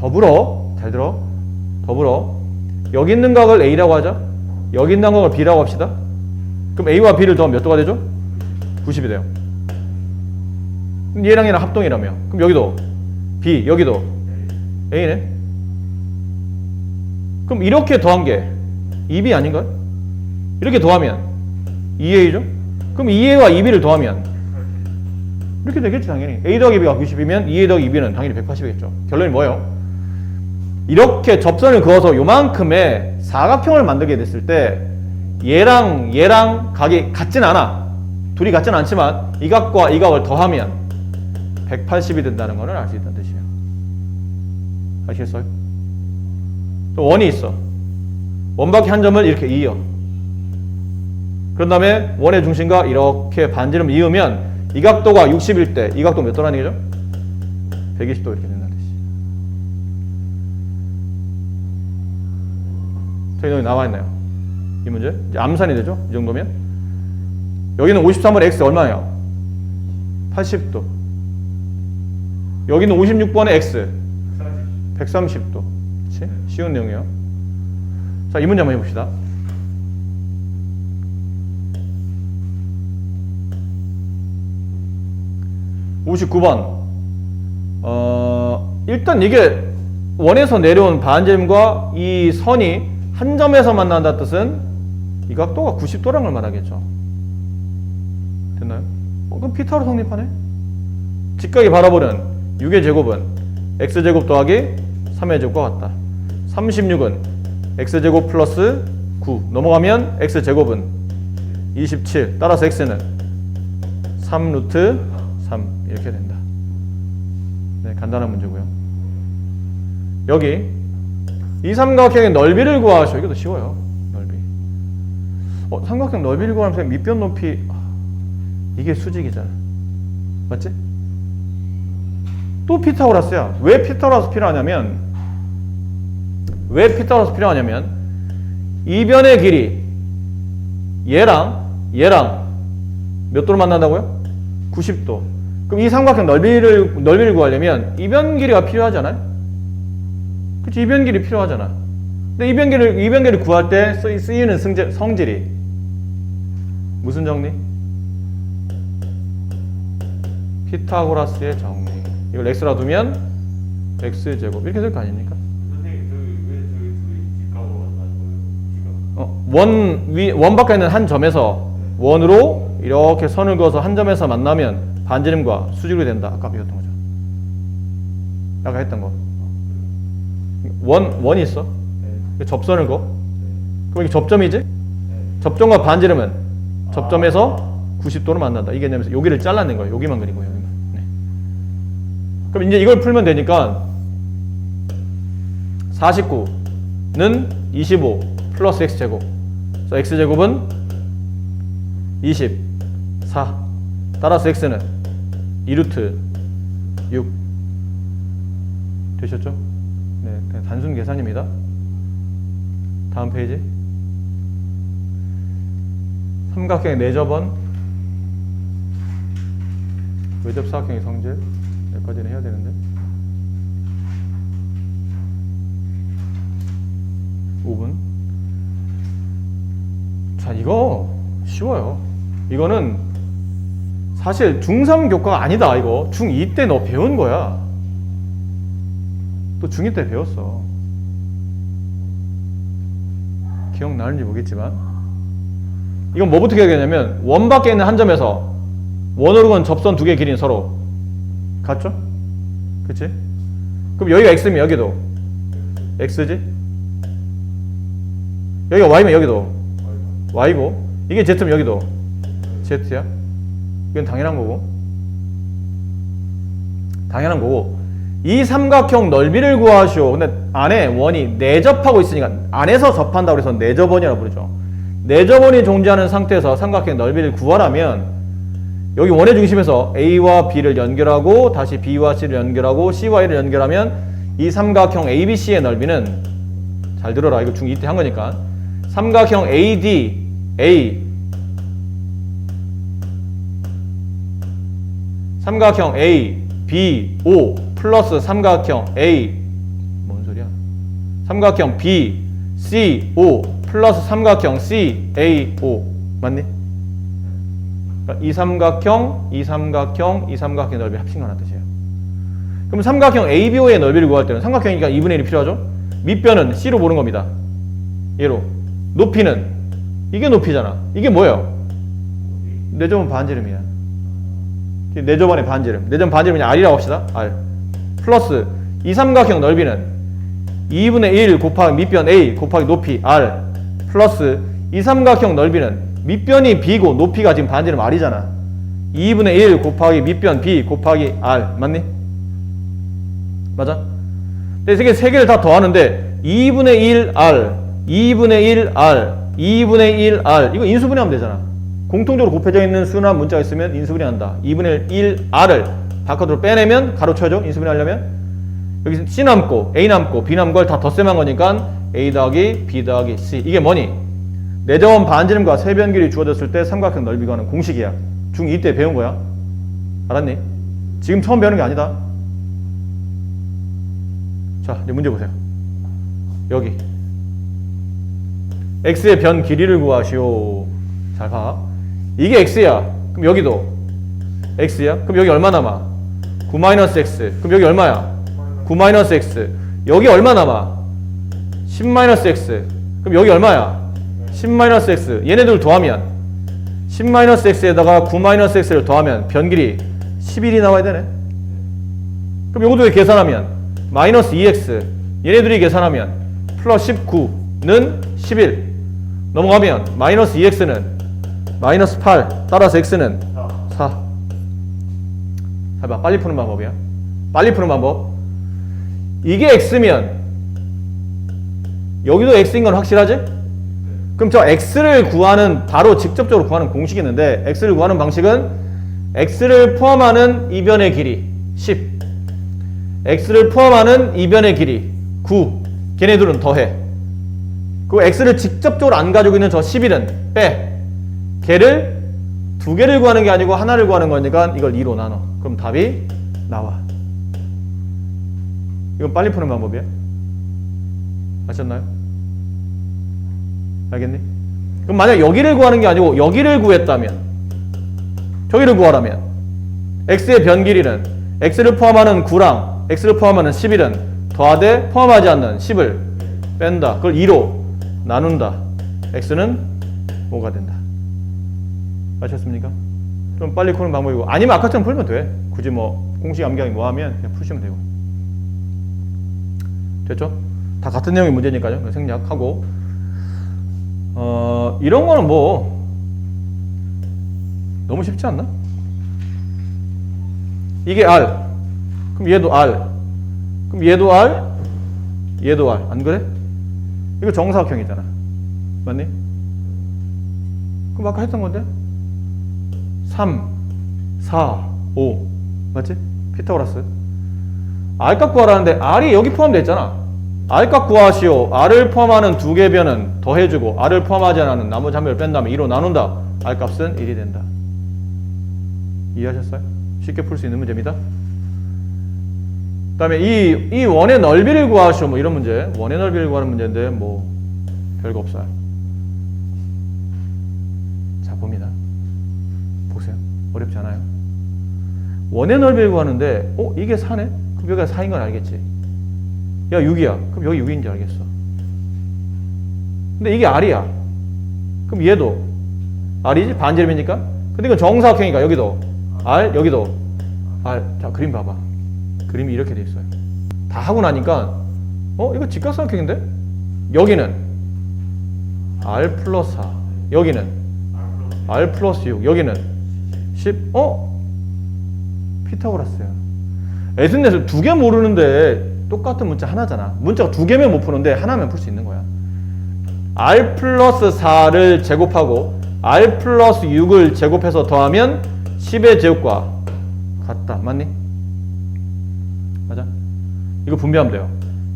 더불어 잘 들어 더불어 여기 있는 각을 A라고 하자. 여기 있는 각을 B라고 합시다. 그럼 A와 B를 더하면 몇 도가 되죠? 90이 돼요. 그럼 얘랑 얘랑 합동이라며. 그럼 여기도 B, 여기도 A네. 그럼 이렇게 더한 게 2B 아닌가요? 이렇게 더하면 2A죠? 그럼 2A와 2B를 더하면 이렇게 되겠지 당연히. A 더하기 B가 90이면 2A 더하기 2B는 당연히 180이겠죠. 결론이 뭐예요? 이렇게 접선을 그어서 요만큼의 사각형을 만들게 됐을 때 얘랑 각이 같진 않아. 둘이 같진 않지만 이 각과 이 각을 더하면 180이 된다는 것을 알 수 있다는 뜻이에요. 아시겠어요? 또 원이 있어. 원 밖에 한 점을 이렇게 이어. 그런 다음에 원의 중심과 이렇게 반지름 이으면 이 각도가 60일 때 이 각도 몇 도라는 얘기죠? 120도 이렇게 된다는 뜻이에요. 저희 여기 나와 있나요? 이 문제? 이제 암산이 되죠? 이 정도면? 여기는 53번 X 얼마예요? 80도. 여기는 56번의 X 130도. 그치? 쉬운 내용이에요. 자, 이 문제 한번 해봅시다. (59번) 일단 이게 원에서 내려온 반지름과 이 선이 한 점에서 만난다 뜻은 이 각도가 90도라는 걸 말하겠죠. 됐나요? 그럼 피타고라 성립하네? 직각이 바라보는 6의 제곱은 x제곱 더하기 3의 제곱과 같다. 36은 x제곱 플러스 9 넘어가면 x제곱은 27 따라서 x는 3 루트 3 이렇게 된다. 네, 간단한 문제고요. 여기 이 삼각형의 넓이를 구하시오. 이게 더 쉬워요. 넓이. 삼각형 넓이를 구하면 밑변 높이 이게 수직이잖아. 맞지? 또 피타고라스야. 왜 피타고라스 필요하냐면 이 변의 길이 얘랑 몇 도로 만난다고요? 90도. 그럼 이 삼각형 넓이를 구하려면 이 변 길이가 필요하잖아요. 그치? 이 변 길이 필요하잖아. 근데 이 변 길이를 구할 때 쓰이는 성질이 무슨 정리? 피타고라스의 정리. 이걸 x라 두면 x제곱 이렇게 될 거 아닙니까? 선생님 왜 저희 둘이 직각으로 만나는 거예요? 원 밖에 있는 한 점에서 원으로 이렇게 선을 그어서 한 점에서 만나면 반지름과 수직이 된다. 아까 배웠던 거죠. 아까 했던 거. 원이 있어. 네. 접선을 그어. 네. 그럼 이게 접점이지? 네. 접점과 반지름은 접점에서 90도로 만난다. 이 개념에서 여기를 잘라낸 거예요. 여기만 그린 거예요. 여기만. 네. 그럼 이제 이걸 풀면 되니까 49는 25 플러스 x제곱. 그래서 x제곱은 24. 따라서 x는 2루트 6. 되셨죠? 네, 그냥 단순 계산입니다. 다음 페이지. 삼각형의 내접원 외접 사각형의 성질 여기까지는 해야 되는데 5분. 자, 이거 쉬워요. 이거는 사실 중3 교과가 아니다. 이거 중2 때 너 배운 거야. 또 중2 때 배웠어. 기억나는지 모르겠지만 이건 뭐부터 기억하냐면 원 밖에 있는 한 점에서 원으로 건 접선 두 개의 길이는 서로 같죠? 그치? 그럼 여기가 x면 여기도 x지? 여기가 y면 여기도 y고 이게 Z면 여기도 Z야. 이건 당연한 거고. 당연한 거고. 이 삼각형 넓이를 구하시오. 근데 안에 원이 내접하고 있으니까 안에서 접한다고 해서 내접원이라고 부르죠. 내접원이 존재하는 상태에서 삼각형 넓이를 구하라면 여기 원의 중심에서 A와 B를 연결하고 다시 B와 C를 연결하고 C와 A를 연결하면 이 삼각형 ABC의 넓이는 잘 들어라. 이거 중2 때 한 거니까 삼각형 ADA 삼각형 ABO 플러스 삼각형 뭔 소리야? 삼각형 BCO 플러스 삼각형 CAO 맞니? 그러니까 이 삼각형 넓이 합친 거라는 뜻이에요. 그럼 삼각형 ABO의 넓이를 구할 때는 삼각형이니까 2분의 1이 필요하죠? 밑변은 C로 보는 겁니다. 얘로. 높이는 이게 높이잖아. 이게 뭐예요? 내접은 반지름이야. 내접원의 반지름. 내접은 반지름이 R이라고 합시다. R. 플러스 이 삼각형 넓이는 2분의 1 곱하기 밑변 A 곱하기 높이 R 플러스 이 삼각형 넓이는 밑변이 B고 높이가 지금 반지름 R이잖아. 2분의 1 곱하기 밑변 B 곱하기 R 맞니? 맞아? 근데 이게 세 개를 다 더하는데 2분의 1 R 2분의 1 R 2분의 1 R 이거 인수분해하면 되잖아. 공통적으로 곱해져 있는 수나 문자가 있으면 인수분해한다. 2분의 1 R을 바깥으로 빼내면 가로쳐야죠. 인수분해하려면 여기 C 남고 A 남고 B 남고 다 덧셈한 거니까 A 더하기 B 더하기 C 이게 뭐니? 내접원 반지름과 세변길이 주어졌을 때 삼각형 넓이 구하는 공식이야. 중2 때 배운 거야. 알았니? 지금 처음 배우는 게 아니다. 자 이제 문제 보세요. 여기 X의 변 길이를 구하시오. 잘 봐. 이게 X야. 그럼 여기도 X야. 그럼 여기 얼마 남아? 9-X. 그럼 여기 얼마야? 9-X. 여기 얼마 남아? 10-X. 그럼 여기 얼마야? 10-X. 얘네들 더하면 10-X에다가 9-X를 더하면 변길이 11이 나와야 되네. 그럼 요것도 계산하면 마이너스 2X. 얘네들이 계산하면 플러스 19는 11. 넘어가면 마이너스 2X는 마이너스 8. 따라서 X는 4. 해봐. 빨리 푸는 방법이야. 빨리 푸는 방법. 이게 X면 여기도 X인 건 확실하지? 그럼 저 X를 구하는 바로 직접적으로 구하는 공식이 있는데 X를 구하는 방식은 X를 포함하는 이변의 길이 10 X를 포함하는 이변의 길이 9 걔네들은 더해. 그 X를 직접적으로 안 가지고 있는 저 11은 빼. 걔를 두 개를 구하는 게 아니고 하나를 구하는 거니까 이걸 2로 나눠. 그럼 답이 나와. 이건 빨리 푸는 방법이야. 아셨나요? 알겠니? 그럼 만약 여기를 구하는 게 아니고 여기를 구했다면 저기를 구하라면 X의 변 길이는 X를 포함하는 9랑 X를 포함하는 11은 더하되 포함하지 않는 10을 뺀다. 그걸 2로 나눈다. X는 5가 된다. 아셨습니까? 그럼 빨리 푸는 방법이고 아니면 아까처럼 풀면 돼. 굳이 뭐 공식 암기하기 뭐하면 그냥 푸시면 되고. 됐죠? 다 같은 내용의 문제니까요. 생략하고 이런 거는 뭐 너무 쉽지 않나? 이게 R 그럼 얘도 R 그럼 얘도 R 얘도 R 안 그래? 이거 정사각형이잖아. 맞니? 그럼 아까 했던 건데 3, 4, 5 맞지? 피타고라스 R값 구하라는데 R이 여기 포함되어 있잖아. R값 구하시오. R을 포함하는 두 개 변은 더해주고 R을 포함하지 않는 나머지 한 변을 뺀 다음에 2로 나눈다. R값은 1이 된다. 이해하셨어요? 쉽게 풀 수 있는 문제입니다. 그 다음에 이 원의 넓이를 구하시오. 뭐 이런 문제. 원의 넓이를 구하는 문제인데 뭐 별거 없어요. 자 봅니다. 보세요. 어렵지 않아요. 원의 넓이를 구하는데 이게 4네? 그럼 여기가 4인 건 알겠지? 야 6이야. 그럼 여기 6인지 알겠어. 근데 이게 R이야. 그럼 얘도 R이지? 반지름이니까? 근데 이건 정사각형이니까 여기도 R, 여기도 R. 자 그림 봐봐. 그림이 이렇게 돼 있어요. 다 하고 나니까 이거 직각삼각형인데? 여기는 R 플러스 4 여기는 R 플러스 6. 여기는 10. 피타고라스야. 에스넷을 두 개 모르는데 똑같은 문자 하나잖아. 문자가 두 개면 못 푸는데 하나면 풀 수 있는 거야. R 플러스 4를 제곱하고 R 플러스 6을 제곱해서 더하면 10의 제곱과 같다. 맞니? 맞아? 이거 분배하면 돼요.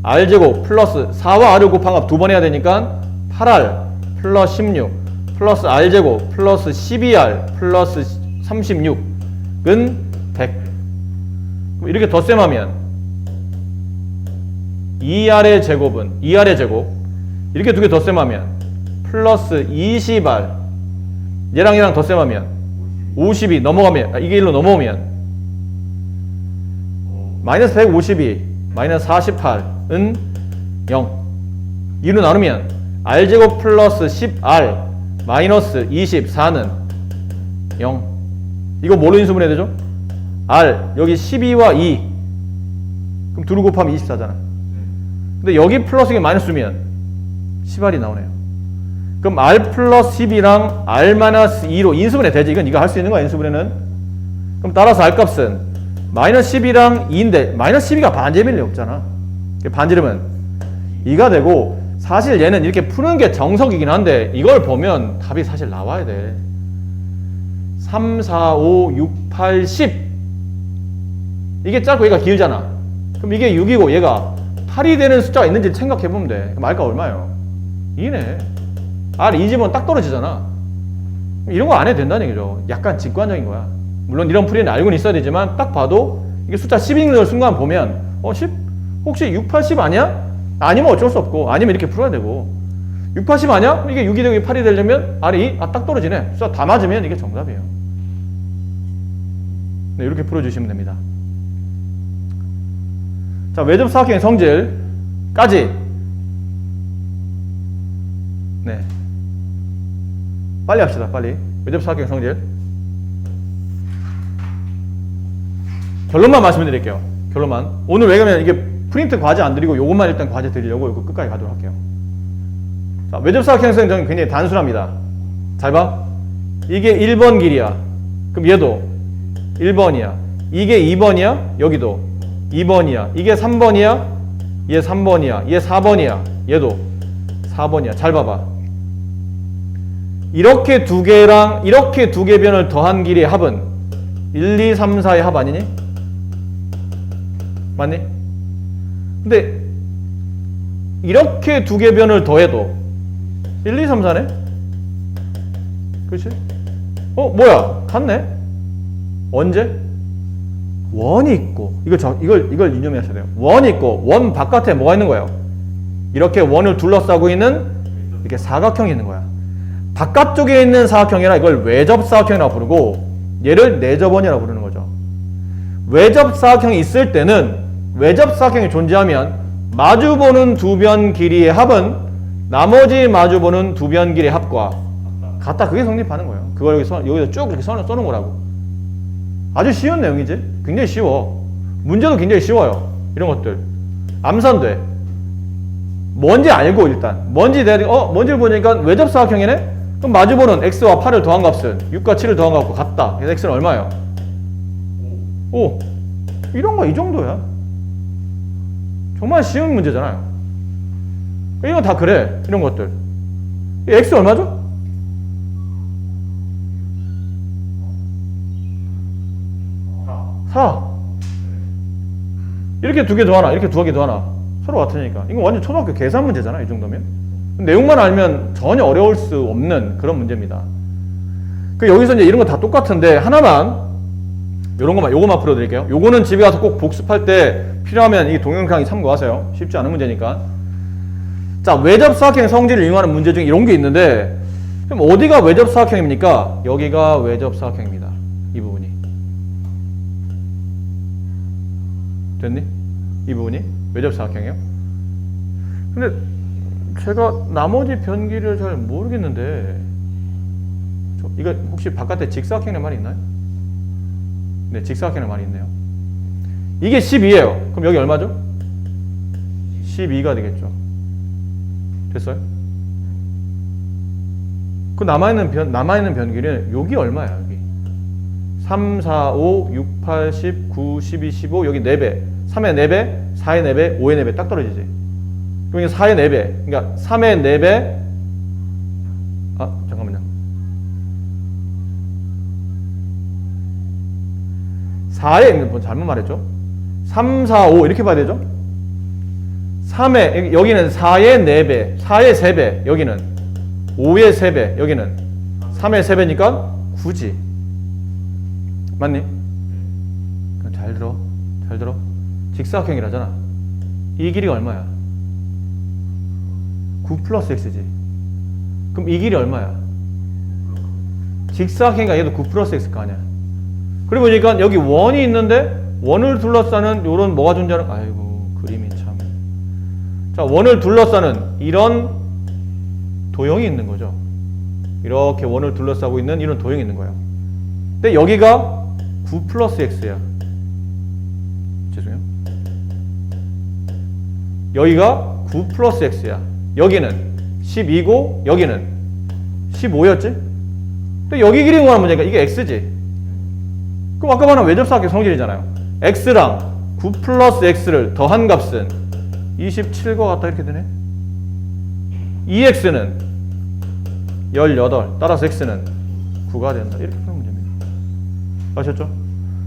R 제곱 플러스 4와 R을 곱한 값 두 번 해야 되니까 8R 플러스 16 플러스 R 제곱 플러스 12R 플러스 36은 100. 이렇게 덧셈하면 2R의 제곱은 2R의 제곱 이렇게 두 개 덧셈하면 플러스 20R 얘랑 덧셈하면 50이 넘어가면 이게 1로 넘어오면 마이너스 152 마이너스 48은 0. 2로 나누면 R제곱 플러스 10R 마이너스 24는 0. 이거 뭘로 인수분해 되죠? R 여기 12와 2 그럼 둘을 곱하면 24잖아. 근데 여기 플러스 이게 마이너스면 10R이 나오네요. 그럼 R 플러스 10이랑 R 마이너스 2로 인수분해 되지. 이건 네가 할 수 있는 거야 인수분해는. 그럼 따라서 R 값은 마이너스 10이랑 2인데 마이너스 12가 반지름이 없잖아. 반지름은 2가 되고 사실 얘는 이렇게 푸는 게 정석이긴 한데 이걸 보면 답이 사실 나와야 돼. 3, 4, 5, 6, 8, 10 이게 짧고 얘가 길잖아. 그럼 이게 6이고 얘가 8이 되는 숫자가 있는지 생각해보면 돼. 그럼 R가 얼마예요? 2네. R 2집은 딱 떨어지잖아. 이런 거 안 해도 된다는 얘기죠. 약간 직관적인 거야. 물론 이런 풀이는 알고는 있어야 되지만 딱 봐도 이게 숫자 10인 순간 보면 10? 혹시 6, 8, 10 아니야? 아니면 어쩔 수 없고 아니면 이렇게 풀어야 되고 6, 8, 10 아니야? 이게 6이 되고 8이 되려면 R이 딱 떨어지네. 숫자 다 맞으면 이게 정답이에요. 네, 이렇게 풀어주시면 됩니다. 자, 외접사각형의 성질까지 네, 빨리 합시다. 빨리. 외접사각형의 성질 결론만 말씀드릴게요. 결론만. 오늘 왜 그러면 이게 프린트 과제 안 드리고 요것만 일단 과제 드리려고 이거 끝까지 가도록 할게요. 자, 외접사각형의 성질은 굉장히 단순합니다. 잘 봐. 이게 1번 길이야. 그럼 얘도 1번이야. 이게 2번이야. 여기도 2번이야. 이게 3번이야. 얘 3번이야. 얘 4번이야. 얘도 4번이야. 잘 봐봐. 이렇게 두 개랑 이렇게 두 개 변을 더한 길이의 합은 1, 2, 3, 4의 합 아니니? 맞니? 근데 이렇게 두 개 변을 더해도 1, 2, 3, 4네? 그렇지? 뭐야? 같네? 언제? 원이 있고 이걸 유념하셔야 돼요. 원이 있고 원 바깥에 뭐가 있는 거예요? 이렇게 원을 둘러싸고 있는 이렇게 사각형이 있는 거야. 바깥쪽에 있는 사각형이라 이걸 외접사각형이라고 부르고 얘를 내접원이라고 부르는 거죠. 외접사각형이 있을 때는 외접사각형이 존재하면 마주보는 두 변 길이의 합은 나머지 마주보는 두 변 길이의 합과 같다. 그게 성립하는 거예요. 그걸 여기서 쭉 이렇게 써놓은 거라고. 아주 쉬운 내용이지. 굉장히 쉬워. 문제도 굉장히 쉬워요. 이런 것들 암산돼. 뭔지 알고 일단 뭔지 뭔지를 보니까 외접사각형이네? 그럼 마주보는 x와 8을 더한 값은 6과 7을 더한 값과 같다. 그래서 x는 얼마예요? 5. 이런 거 이 정도야. 정말 쉬운 문제잖아요. 이건 다 그래. 이런 것들. x 얼마죠? 4. 이렇게 두 개 더하나 이렇게 두 개 더하나 서로 같으니까 이건 완전 초등학교 계산 문제잖아. 이 정도면 내용만 알면 전혀 어려울 수 없는 그런 문제입니다. 여기서 이제 이런 거 다 똑같은데 하나만 요거만 풀어드릴게요. 요거는 집에 가서 꼭 복습할 때 필요하면 이 동영상 참고하세요. 쉽지 않은 문제니까. 자, 외접사각형의 성질을 이용하는 문제 중에 이런 게 있는데 그럼 어디가 외접사각형입니까? 여기가 외접사각형입니다. 이 부분이 됐니? 이 부분이 외접사각형이에요. 근데 제가 나머지 변기를 잘 모르겠는데 이거 혹시 바깥에 직사각형이라는 말이 있나요? 네, 직사각형이라는 말이 있네요. 이게 12예요. 그럼 여기 얼마죠? 12가 되겠죠. 됐어요? 그 남아있는 변기는 여기 얼마야, 여기? 3, 4, 5, 6, 8, 10, 9, 12, 15, 여기 4배. 3의 4배, 4의 4배, 5의 4배 딱 떨어지지. 그럼 이게 4의 4배. 그러니까 3의 4배, 잠깐만요. 4의, 뭐 잘못 말했죠? 3, 4, 5 이렇게 봐야 되죠? 3의, 여기는 4의 4배, 4의 3배, 여기는 5의 3배, 여기는 3의 3배니까 9지. 맞니? 그럼 잘 들어. 잘 들어. 직사각형이라잖아. 이 길이가 얼마야? 9 플러스 x지. 그럼 이 길이 얼마야? 직사각형이니까 얘도 9 플러스 x일 거 아니야. 그리고 보니까 여기 원이 있는데 원을 둘러싸는 요런 뭐가 존재하는, 아이고 그림이 참. 자, 원을 둘러싸는 이런 도형이 있는 거죠. 이렇게 원을 둘러싸고 있는 이런 도형이 있는 거예요. 근데 여기가 9 플러스 x야. 죄송해요. 여기가 9 플러스 x야. 여기는 12고 여기는 15였지? 근데 여기 길이 구하는 문제니까 이게 x지. 그럼 아까 말한 외접사각형 성질이잖아요. x랑 9 플러스 x를 더한 값은 27과 같다 이렇게 되네. 2x는 18, 따라서 x는 9가 된다. 이렇게 푸는 문제입니다. 아셨죠?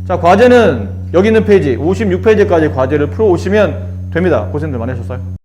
자, 과제는 여기 있는 페이지 56페이지까지 과제를 풀어 오시면 됩니다. 고생들 많이 하셨어요.